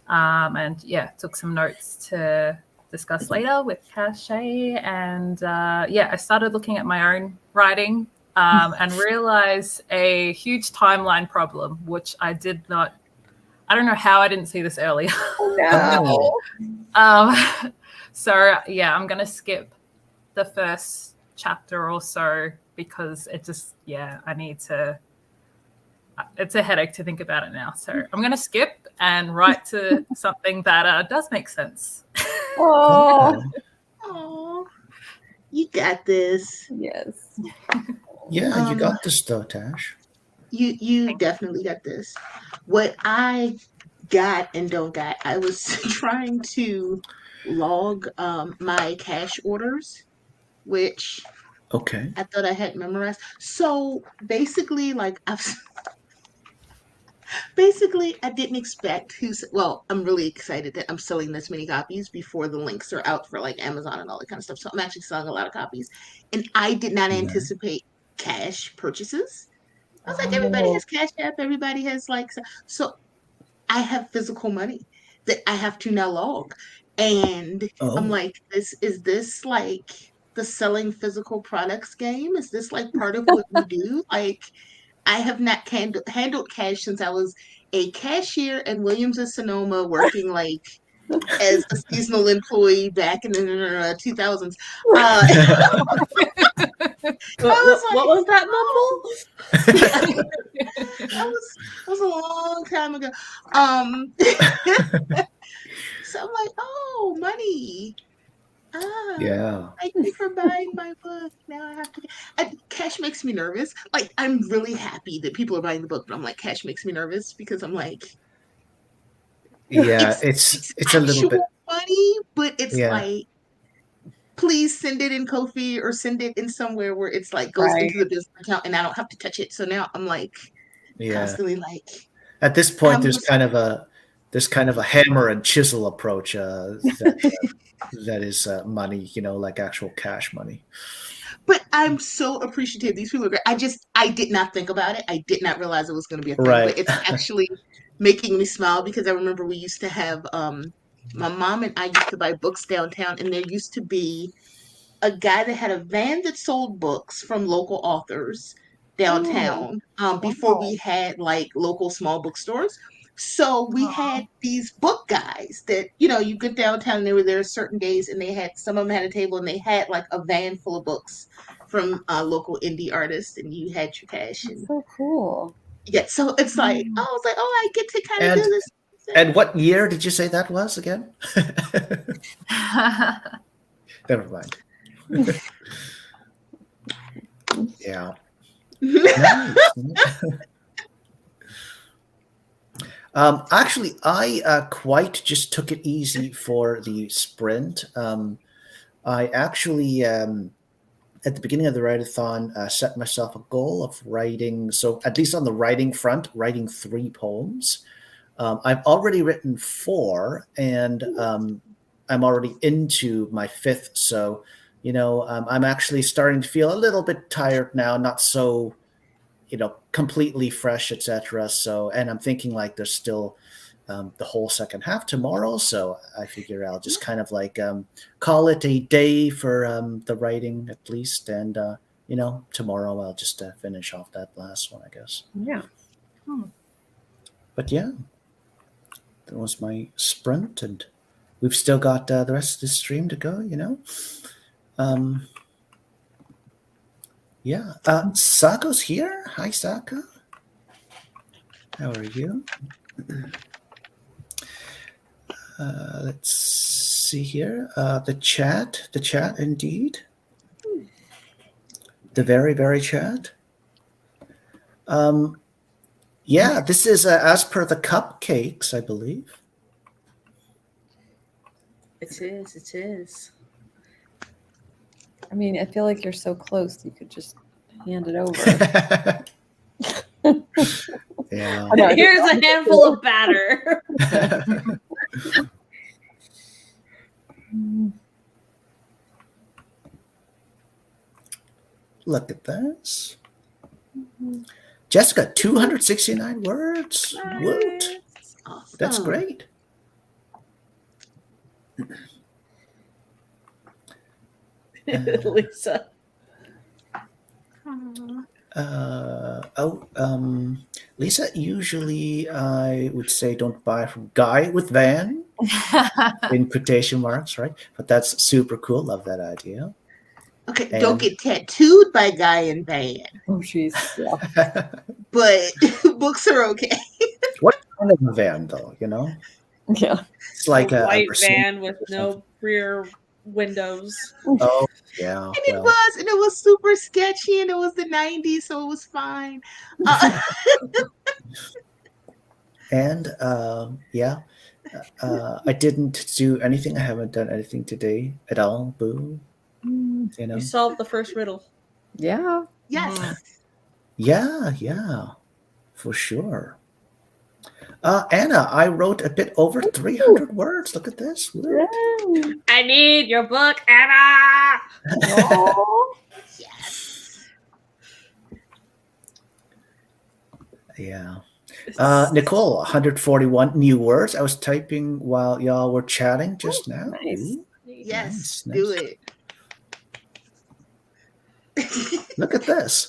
Speaker 5: and took some notes to discuss later with Cache. And I started looking at my own writing and realized a huge timeline problem, which I did not. I don't know how I didn't see this earlier.
Speaker 3: Oh, no.
Speaker 5: So I'm gonna skip the first chapter or so because it just I need to. It's a headache to think about it now. So I'm gonna skip and write to something that does make sense.
Speaker 3: Oh,
Speaker 6: Oh, you got this.
Speaker 3: yes.
Speaker 1: Yeah, you got this though, Tash.
Speaker 6: You definitely got this. What I got and don't got, I was trying to log my cash orders, which
Speaker 1: Okay.
Speaker 6: I thought I had memorized. So basically, I didn't expect well, I'm really excited that I'm selling this many copies before the links are out for like Amazon and all that kind of stuff. So I'm actually selling a lot of copies. And I did not
Speaker 1: Right.
Speaker 6: anticipate cash purchases. I was like, everybody has Cash App, everybody has so I have physical money that I have to now log. And I'm
Speaker 1: Oh.
Speaker 6: like, is this like the selling physical products game? Is this like part of what we do? Like, I have not handled cash since I was a cashier in Williams and Sonoma working like as a seasonal employee back in the 2000s.
Speaker 4: What was that mumble?
Speaker 6: That was a long time ago. So I'm like, oh, money.
Speaker 1: Yeah.
Speaker 6: Thank you for buying my book. Now I have to. Cash makes me nervous. Like, I'm really happy that people are buying the book, but I'm like, cash makes me nervous because I'm like,
Speaker 1: Yeah, it's a little
Speaker 6: actual
Speaker 1: bit.
Speaker 6: money, but it's
Speaker 1: Yeah.
Speaker 6: like, please send it in Kofi or send it in somewhere where it's like goes
Speaker 3: Right.
Speaker 6: into the business account and I don't have to touch it. So now I'm like
Speaker 1: Yeah.
Speaker 6: constantly like,
Speaker 1: At this point,
Speaker 6: I'm
Speaker 1: there's kind of a hammer and chisel approach that is money, like actual cash money.
Speaker 6: but I'm so appreciative. These people are great. I did not think about it. I did not realize it was going to be a thing,
Speaker 1: Right.
Speaker 6: but it's actually making me smile because I remember we used to have, my mom and I used to buy books downtown, and there used to be a guy that had a van that sold books from local authors downtown, before we had like local small bookstores. So we had these book guys that, you get downtown and they were there certain days and some of them had a table and they had like a van full of books from local indie artists and you had your cash.
Speaker 3: That's
Speaker 6: And
Speaker 3: so cool.
Speaker 6: yeah, so it's like, I was like, oh, I get to kind of
Speaker 1: And
Speaker 6: do this.
Speaker 1: and what year did you say that was again? Never mind. Yeah. Nice. Actually, I quite just took it easy for the sprint. I actually, at the beginning of the write-a-thon, set myself a goal of writing, so at least on the writing front, writing 3 poems. I've already written 4, and I'm already into my 5th, so I'm actually starting to feel a little bit tired now, not so completely fresh, etc. So, and I'm thinking like there's still the whole second half tomorrow. So I figure I'll just kind of like call it a day for the writing at least. And, tomorrow I'll just finish off that last one, I guess.
Speaker 3: Yeah.
Speaker 1: But yeah, that was my sprint. And we've still got the rest of the stream to go, Yeah. Sako's here. Hi, Sako. How are you? Let's see here. The chat indeed. The very, very chat. Yeah, this is as per the cupcakes, I believe.
Speaker 4: It is.
Speaker 3: I mean, I feel like you're so close. You could just hand it over.
Speaker 1: Yeah.
Speaker 4: Here's a handful of batter.
Speaker 1: Look at this. Jessica, 269 words. Woot.
Speaker 6: Awesome.
Speaker 1: That's great.
Speaker 4: Lisa.
Speaker 1: Lisa, usually I would say don't buy from guy with van in quotation marks, right? But that's super cool. Love that idea.
Speaker 6: Okay,
Speaker 1: And-
Speaker 6: don't get tattooed by Guy and Van,
Speaker 3: Oh, jeez. Yeah.
Speaker 6: but books are okay.
Speaker 1: What kind of a van, though?
Speaker 3: Yeah.
Speaker 1: It's like a
Speaker 4: white
Speaker 1: Mercedes
Speaker 4: van with
Speaker 1: or
Speaker 4: no rear windows.
Speaker 1: Oh, yeah.
Speaker 6: And it was super sketchy, and it was the 90s, so it was fine.
Speaker 1: And yeah, I didn't do anything. I haven't done anything today at all. Boo.
Speaker 4: You solved the first riddle.
Speaker 3: Yeah.
Speaker 6: Yes.
Speaker 1: Yeah, for sure. Anna, I wrote a bit over 300 words. Look at this. Woo.
Speaker 4: I need your book, Anna.
Speaker 3: Oh.
Speaker 6: Yes.
Speaker 1: Yeah. Nicole, 141 new words. I was typing while y'all were chatting just now.
Speaker 3: Nice.
Speaker 1: Ooh,
Speaker 6: Yes.
Speaker 1: Nice.
Speaker 6: Do it.
Speaker 1: look at this.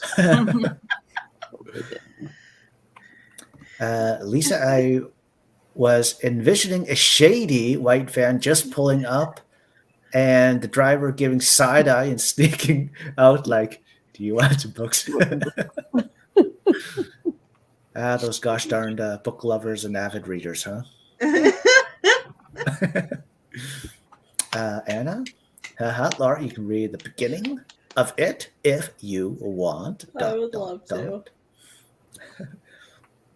Speaker 1: Lisa, I was envisioning a shady white van just pulling up and the driver giving side eye and sneaking out like, do you want some books? Those gosh darned book lovers and avid readers, huh? Anna? Laura, you can read the beginning of it if you want.
Speaker 4: I would love to.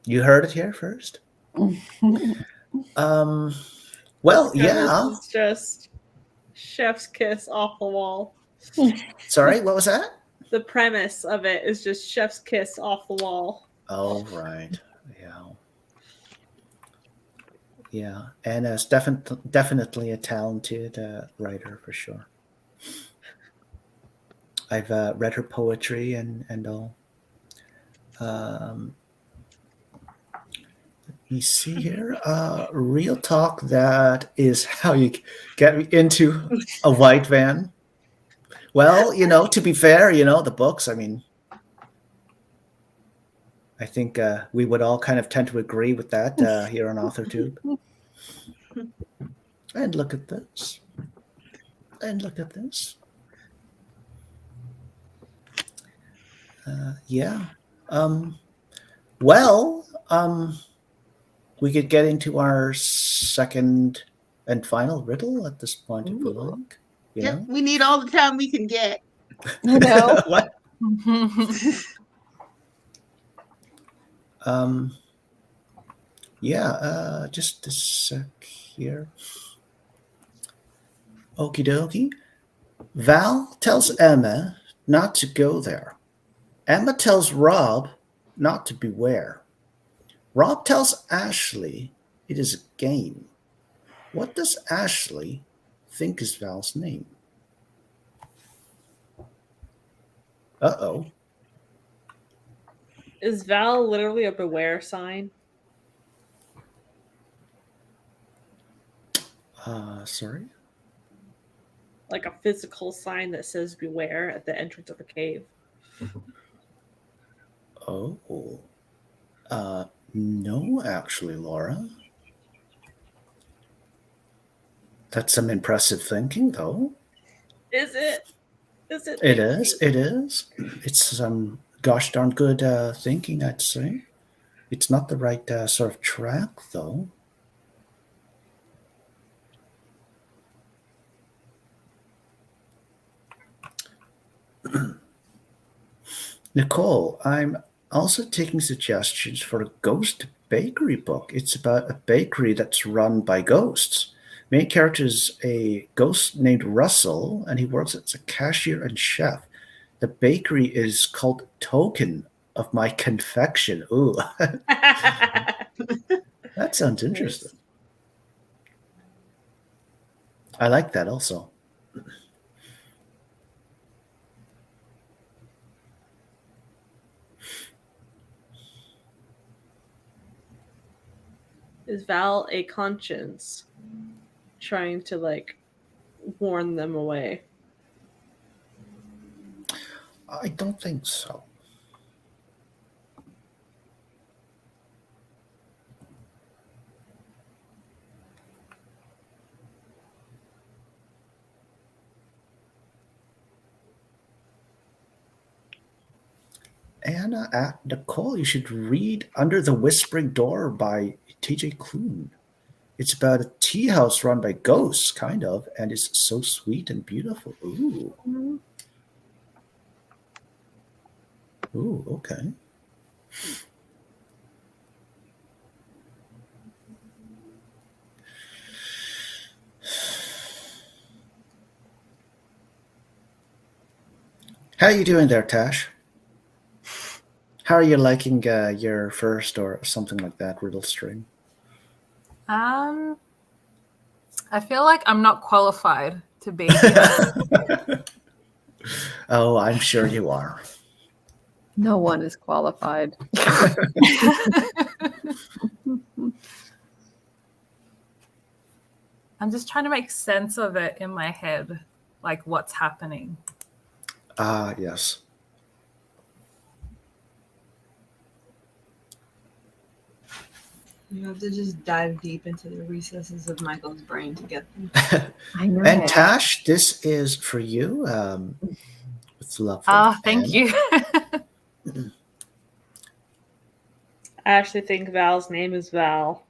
Speaker 1: You heard it here first. Well, yeah.
Speaker 4: It's just chef's kiss off the wall.
Speaker 1: Sorry, what was that?
Speaker 4: The premise of it is just chef's kiss off the wall.
Speaker 1: Oh, right. Yeah. Yeah. Anna's definitely a talented writer for sure. I've read her poetry and all. You see here, real talk. That is how you get into a white van. Well, to be fair, the books, I mean, I think we would all kind of tend to agree with that here on AuthorTube. And look at this. And look at this. Yeah. We could get into our second and final riddle at this point, if we like.
Speaker 6: Yep, we need all the time we can get.
Speaker 3: I know.
Speaker 1: What? Yeah, just a sec here. Okie dokie. Val tells Emma not to go there. Emma tells Rob not to beware. Rob tells Ashley it is a game. What does Ashley think is Val's name? Uh-oh.
Speaker 4: Is Val literally a beware sign?
Speaker 1: Sorry.
Speaker 4: Like a physical sign that says beware at the entrance of a cave.
Speaker 1: Oh. No, actually, Laura. That's some impressive thinking, though.
Speaker 4: Is it? Is it?
Speaker 1: It is. It is. It's some gosh darn good thinking, I'd say. It's not the right sort of track, though. Nicole, I'm also taking suggestions for a ghost bakery book. It's about a bakery that's run by ghosts. Main character is a ghost named Russell, and he works as a cashier and chef. The bakery is called Token of My Confection. Ooh, that sounds interesting. I like that also.
Speaker 4: Is Val a conscience trying to like warn them away?
Speaker 1: I don't think so. Anna, Nicole, you should read Under the Whispering Door by T.J. Klune. It's about a tea house run by ghosts, kind of, and it's so sweet and beautiful. Ooh. Ooh, okay. How are you doing there, Tash? How are you liking your first or something like that riddle stream?
Speaker 5: I feel like I'm not qualified to be here.
Speaker 1: Oh, I'm sure you are.
Speaker 3: No one is qualified.
Speaker 5: I'm just trying to make sense of it in my head, like what's happening.
Speaker 1: Yes.
Speaker 2: You have to just dive deep into the recesses of Michael's brain to get them.
Speaker 3: I know.
Speaker 1: And Tash, this is for you. With love from
Speaker 5: Thank
Speaker 1: Anna.
Speaker 5: you.
Speaker 4: I actually think Val's name is Val.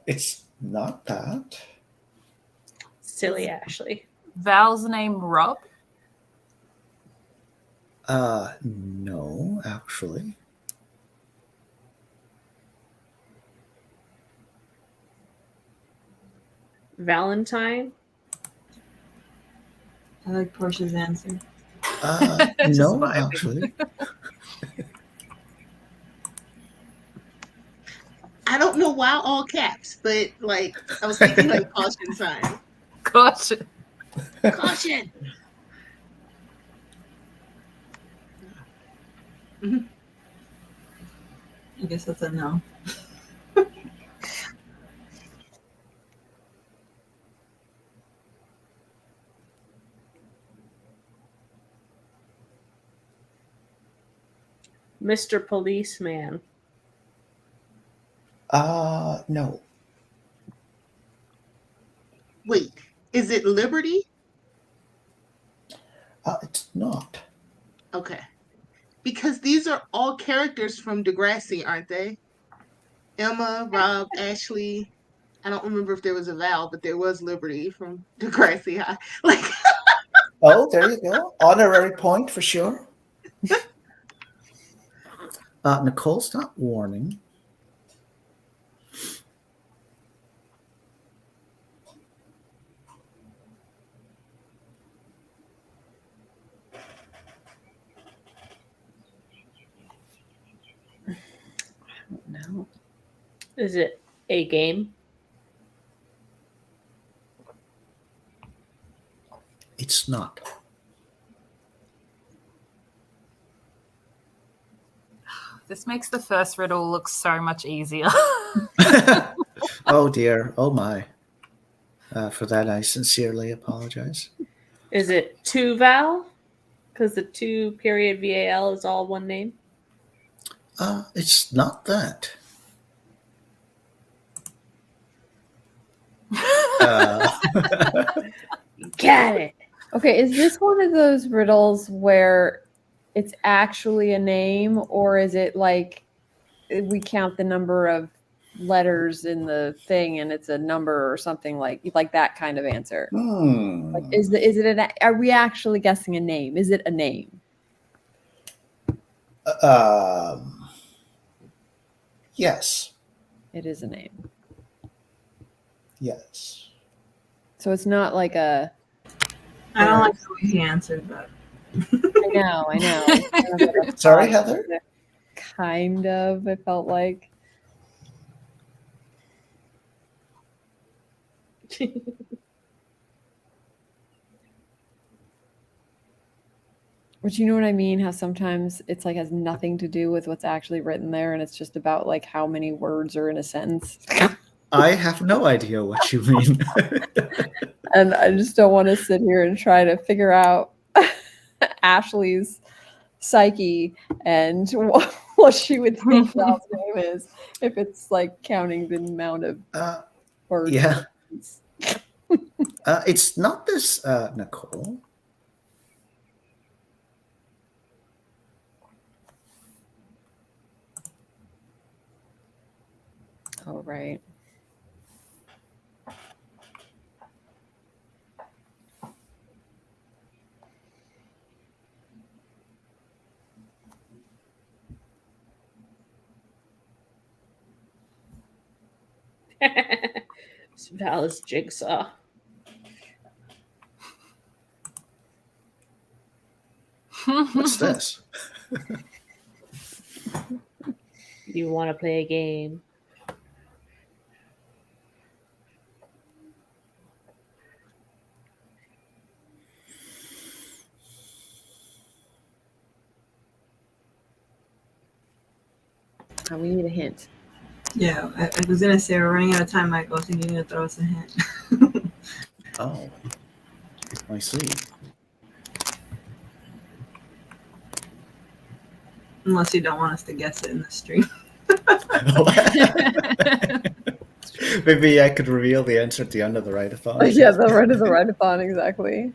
Speaker 1: It's not that.
Speaker 4: Silly Ashley.
Speaker 5: Val's name Rob.
Speaker 1: No, actually.
Speaker 4: Valentine.
Speaker 2: I like Porscha's answer.
Speaker 5: Just
Speaker 1: No,
Speaker 5: vibing.
Speaker 1: actually.
Speaker 6: I don't know why all caps, but like I was thinking like caution sign.
Speaker 5: Gosh.
Speaker 6: Caution.
Speaker 2: I guess that's a no.
Speaker 4: Mr. Policeman.
Speaker 1: No.
Speaker 6: Wait, is it Liberty?
Speaker 1: It's not.
Speaker 6: Okay. Because these are all characters from Degrassi, aren't they? Emma, Rob, Ashley. I don't remember if there was a Val, but there was Liberty from Degrassi High. Like,
Speaker 1: Oh, there you go. Honorary point for sure. Nicole's not warning.
Speaker 3: No.
Speaker 4: Is it a game?
Speaker 1: It's not.
Speaker 5: This makes the first riddle look so much easier.
Speaker 1: Oh dear. Oh my. For that, I sincerely apologize.
Speaker 4: Is it two val? Because the two period VAL is all one name.
Speaker 1: It's not that.
Speaker 4: Got it.
Speaker 3: Okay, is this one of those riddles where it's actually a name, or is it like we count the number of letters in the thing and it's a number or something like that kind of answer? Like, is it are we actually guessing a name? Is it a name?
Speaker 1: Yes.
Speaker 3: It is a name.
Speaker 1: Yes.
Speaker 3: So it's not like a.
Speaker 2: I don't like the way he answered that.
Speaker 3: I know.
Speaker 1: Sorry, Heather?
Speaker 3: Kind of, it felt like. But you know what I mean? How sometimes it's like has nothing to do with what's actually written there, and it's just about like how many words are in a sentence.
Speaker 1: I have no idea what you mean.
Speaker 3: And I just don't want to sit here and try to figure out Ashley's psyche and what she would think Val's name is if it's like counting the amount of words.
Speaker 1: Yeah. It's not this, Nicole.
Speaker 3: Oh, right.
Speaker 4: Val is Jigsaw.
Speaker 1: What's this?
Speaker 4: You want to play a game?
Speaker 3: We need a hint.
Speaker 2: Yeah, I was gonna say we're running out of time, Michael. I think you need to throw us a hint.
Speaker 1: Oh, I see.
Speaker 2: Unless you don't want us to guess it in the stream.
Speaker 1: Maybe I could reveal the answer at the end of the write-a-thon.
Speaker 3: Yeah, the run of the write-a-thon, exactly.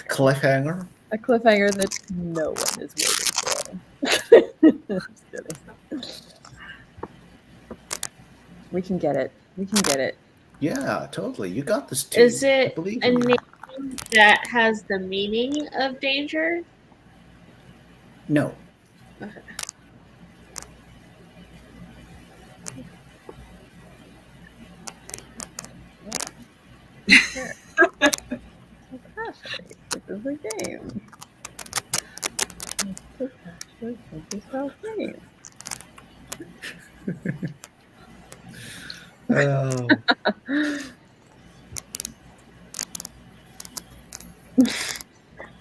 Speaker 1: Cliffhanger.
Speaker 3: A cliffhanger that no one is waiting for. Just kidding. We can get it. We can get it.
Speaker 1: Yeah, totally. You got this too.
Speaker 4: Is it
Speaker 1: I believe
Speaker 4: a
Speaker 1: in you.
Speaker 4: name that has the meaning of danger?
Speaker 1: No.
Speaker 4: Okay.
Speaker 3: Sure. This is a game. This is a game.
Speaker 1: Oh.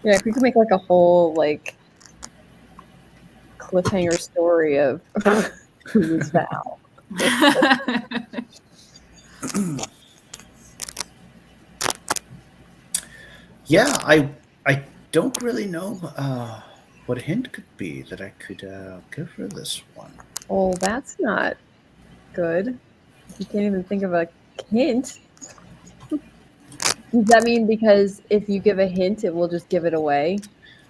Speaker 3: Yeah, if we could make like a whole like cliffhanger story of who is Val.
Speaker 1: Yeah, I don't really know what a hint could be that I could give for this one.
Speaker 3: Oh, that's not good. You can't even think of a hint. Does that mean because if you give a hint, it will just give it away?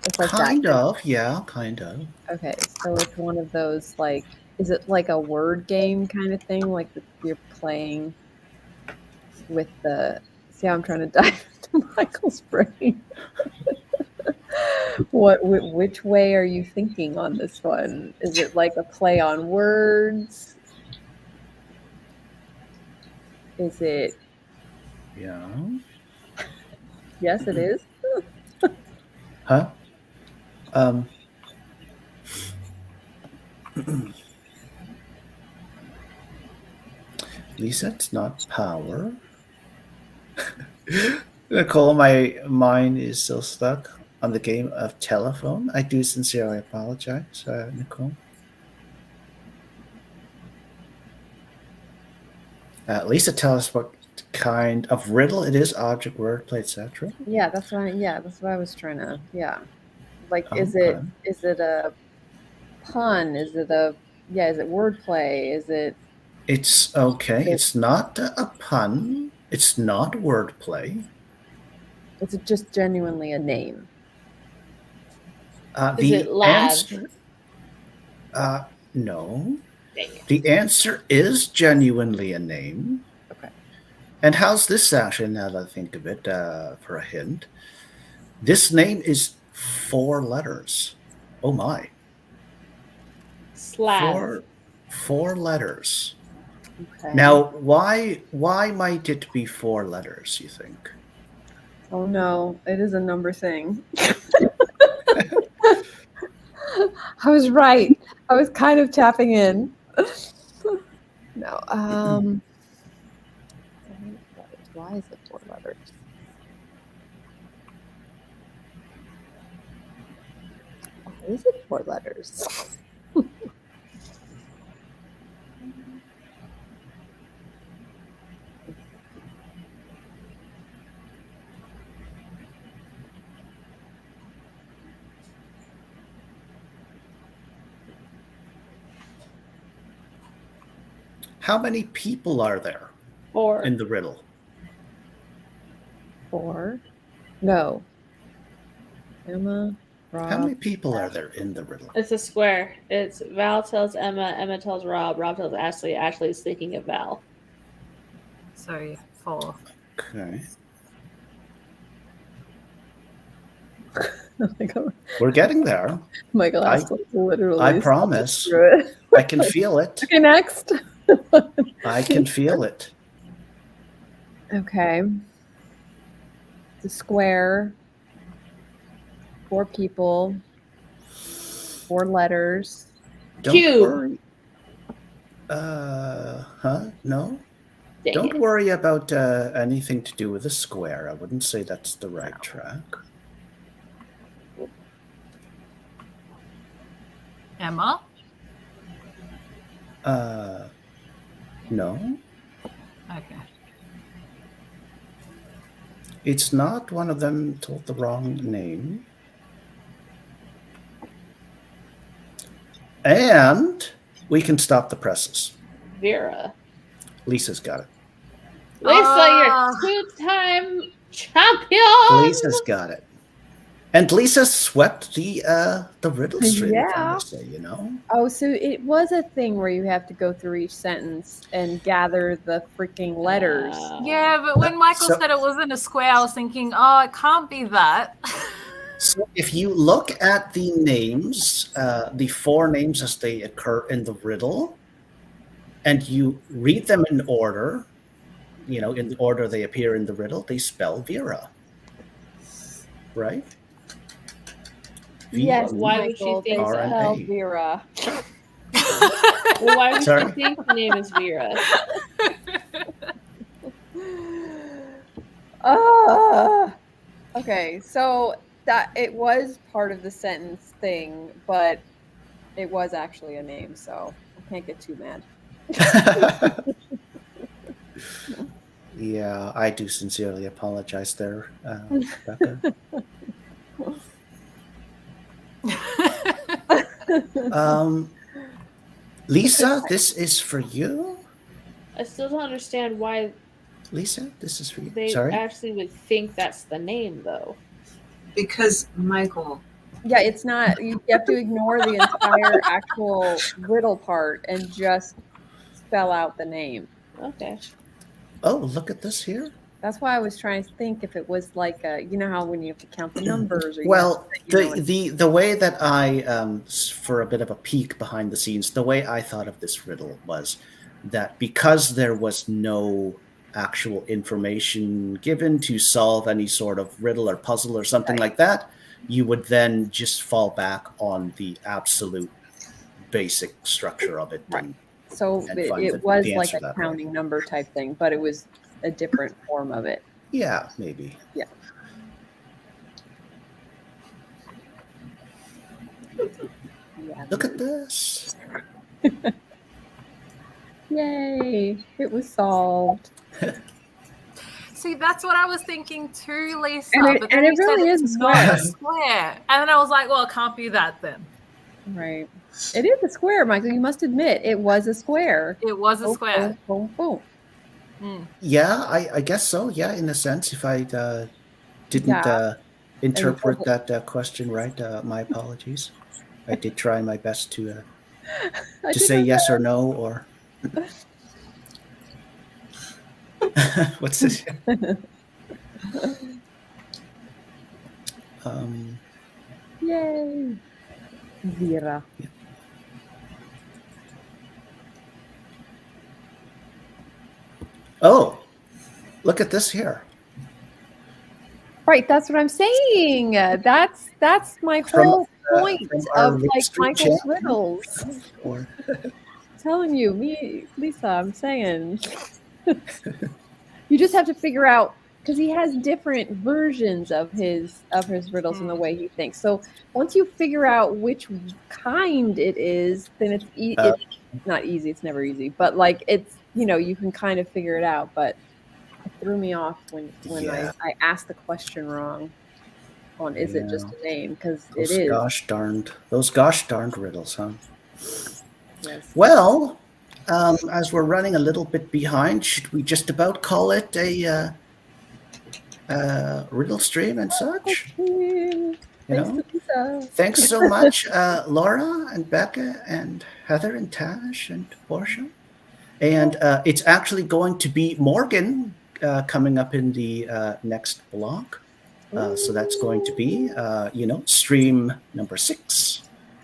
Speaker 3: It's like
Speaker 1: Kind
Speaker 3: that.
Speaker 1: of, yeah, kind of.
Speaker 3: Okay, so it's one of those like, is it like a word game kind of thing? Like you're playing with the. See how I'm trying to dive into Michael's brain. Which way are you thinking on this one? Is it like a play on words? Is it?
Speaker 1: Yeah.
Speaker 3: Yes, it is.
Speaker 1: Huh? Lisa, it's not power. Nicole, my mind is still stuck on the game of telephone. I do sincerely apologize, Nicole. Lisa, tell us what kind of riddle it is, object, wordplay, etc.
Speaker 3: Yeah, that's what I was trying to. Yeah, like is
Speaker 1: Okay.
Speaker 3: it a pun? Is it wordplay? Is it
Speaker 1: It's okay. It's not a pun. It's not wordplay.
Speaker 3: is it just genuinely a name?
Speaker 4: Is it
Speaker 1: The
Speaker 4: lad?
Speaker 1: answer, no.
Speaker 4: Dang it.
Speaker 1: The answer is genuinely a name.
Speaker 3: Okay.
Speaker 1: And how's this actually, now that I think of it, for a hint? This name is 4 letters. Oh my.
Speaker 4: Slav.
Speaker 1: Four letters.
Speaker 3: Okay.
Speaker 1: Now, why might it be 4 letters, you think?
Speaker 3: Oh no, it is a number thing. I was right. I was kind of tapping in. No. Why is it 4 letters? Why is it 4 letters?
Speaker 1: How many people are there
Speaker 4: 4.
Speaker 1: in the riddle?
Speaker 3: 4? No. Emma, Rob.
Speaker 1: How many people are there in the riddle?
Speaker 4: It's a square. It's Val tells Emma, Emma tells Rob, Rob tells Ashley, Ashley's thinking of Val.
Speaker 5: So yeah, 4.
Speaker 1: Okay.
Speaker 3: Michael,
Speaker 1: We're getting there.
Speaker 3: Michael has to literally.
Speaker 1: I promise.
Speaker 3: through it.
Speaker 1: I can feel it.
Speaker 3: Okay, next.
Speaker 1: I can feel it.
Speaker 3: Okay. The square. 4 people. 4 letters.
Speaker 1: Don't
Speaker 4: Cube.
Speaker 1: worry. No?
Speaker 4: Dang
Speaker 1: Don't
Speaker 4: it.
Speaker 1: worry about anything to do with a square. I wouldn't say that's the right track.
Speaker 5: Emma?
Speaker 1: No.
Speaker 5: Okay.
Speaker 1: It's not one of them told the wrong name. And we can stop the presses.
Speaker 4: Vera.
Speaker 1: Lisa's got it.
Speaker 4: Lisa, you're 2-time champion.
Speaker 1: Lisa's got it. And Lisa swept the riddle stream, if I
Speaker 3: Yeah.
Speaker 1: must say, you know?
Speaker 3: Oh, so it was a thing where you have to go through each sentence and gather the freaking letters.
Speaker 5: Yeah, but when Michael
Speaker 1: So-
Speaker 5: said it wasn't a square, I was thinking, oh, it can't be that.
Speaker 1: So if you look at the names, the 4 names as they occur in the riddle, and you read them in order, you know, in the order they appear in the riddle, they spell Vera. Right?
Speaker 3: Yes,
Speaker 4: Why would she
Speaker 3: Michael,
Speaker 4: think
Speaker 3: they
Speaker 1: RNA.
Speaker 3: spell Vera.
Speaker 4: Well, why would
Speaker 1: Sorry?
Speaker 4: she think the name is Vera?
Speaker 3: Okay, so that it was part of the sentence thing, but it was actually a name, so I can't get too mad.
Speaker 1: Yeah, I do sincerely apologize there, Becca. Lisa, this is for you.
Speaker 4: I still don't understand why
Speaker 1: Lisa, this is for you.
Speaker 4: they
Speaker 1: Sorry.
Speaker 4: actually would think that's the name, though.
Speaker 2: Because Michael,
Speaker 3: Yeah, it's not. You have to ignore the entire actual riddle part and just spell out the name.
Speaker 4: Okay.
Speaker 1: Oh, look at this here.
Speaker 3: That's why I was trying to think if it was like a, you know how when you have to count the numbers. Or
Speaker 1: Well,
Speaker 3: you have to,
Speaker 1: the way that I, for a bit of a peek behind the scenes, the way I thought of this riddle was that because there was no actual information given to solve any sort of riddle or puzzle or something like that, you would then just fall back on the absolute basic structure of it.
Speaker 3: Right.
Speaker 1: And,
Speaker 3: So
Speaker 1: and
Speaker 3: it,
Speaker 1: find
Speaker 3: it
Speaker 1: the
Speaker 3: was like
Speaker 1: answer
Speaker 3: a
Speaker 1: that way.
Speaker 3: counting number type thing, but it was a different form of it.
Speaker 1: yeah, maybe.
Speaker 3: Yeah. Yeah.
Speaker 1: Look at this.
Speaker 3: Yay! It was solved.
Speaker 5: See, that's what I was thinking too, Lisa.
Speaker 3: And
Speaker 5: but then
Speaker 3: it
Speaker 5: you said
Speaker 3: really
Speaker 5: it's
Speaker 3: is a
Speaker 5: not
Speaker 3: square.
Speaker 5: a square. And then I was like, well, it can't be that then.
Speaker 3: Right. It is a square, Michael. You must admit it was a square.
Speaker 5: It was a
Speaker 3: Boom,
Speaker 5: square.
Speaker 3: boom, boom, boom.
Speaker 1: Yeah, I guess so. Yeah, in a sense, if I didn't
Speaker 3: Yeah.
Speaker 1: interpret that question right, my apologies. I did try my best
Speaker 3: I
Speaker 1: to
Speaker 3: did
Speaker 1: say
Speaker 3: my
Speaker 1: yes or no, or what's this? Um,
Speaker 3: Yay! Zira.
Speaker 1: oh, look at this here.
Speaker 3: Right, that's what I'm saying. That's my
Speaker 1: From,
Speaker 3: whole point
Speaker 1: from our
Speaker 3: of like
Speaker 1: mystery
Speaker 3: Michael's
Speaker 1: channel,
Speaker 3: riddles.
Speaker 1: or
Speaker 3: Telling you, me, Lisa, I'm saying. You just have to figure out because he has different versions of his riddles and the way he thinks. So once you figure out which kind it is, then it's not easy. It's never easy, but like it's you can kind of figure it out. But it threw me off when
Speaker 1: Yeah.
Speaker 3: I asked the question wrong on is it just
Speaker 1: Yeah.
Speaker 3: a name because it
Speaker 1: those
Speaker 3: is.
Speaker 1: those gosh darned riddles, huh?
Speaker 3: Yes.
Speaker 1: Well, as we're running a little bit behind, should we just about call it a riddle stream and such? You
Speaker 3: Thanks,
Speaker 1: know,
Speaker 3: Lisa.
Speaker 1: thanks so much, Laura and Becca and Heather and Tash and Porscha. And it's actually going to be Morgan coming up in the next block. So that's going to be, stream number 6.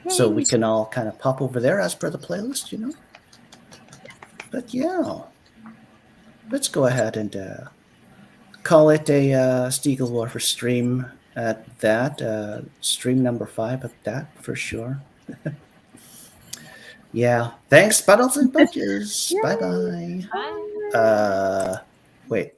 Speaker 1: So we can all kind of pop over there as per the playlist, But yeah, let's go ahead and call it a Steegilworferr stream at that. Stream number 5 at that for sure. Yeah. Thanks, Buttles and Bunches. Bye-bye.
Speaker 5: Bye.
Speaker 1: Wait.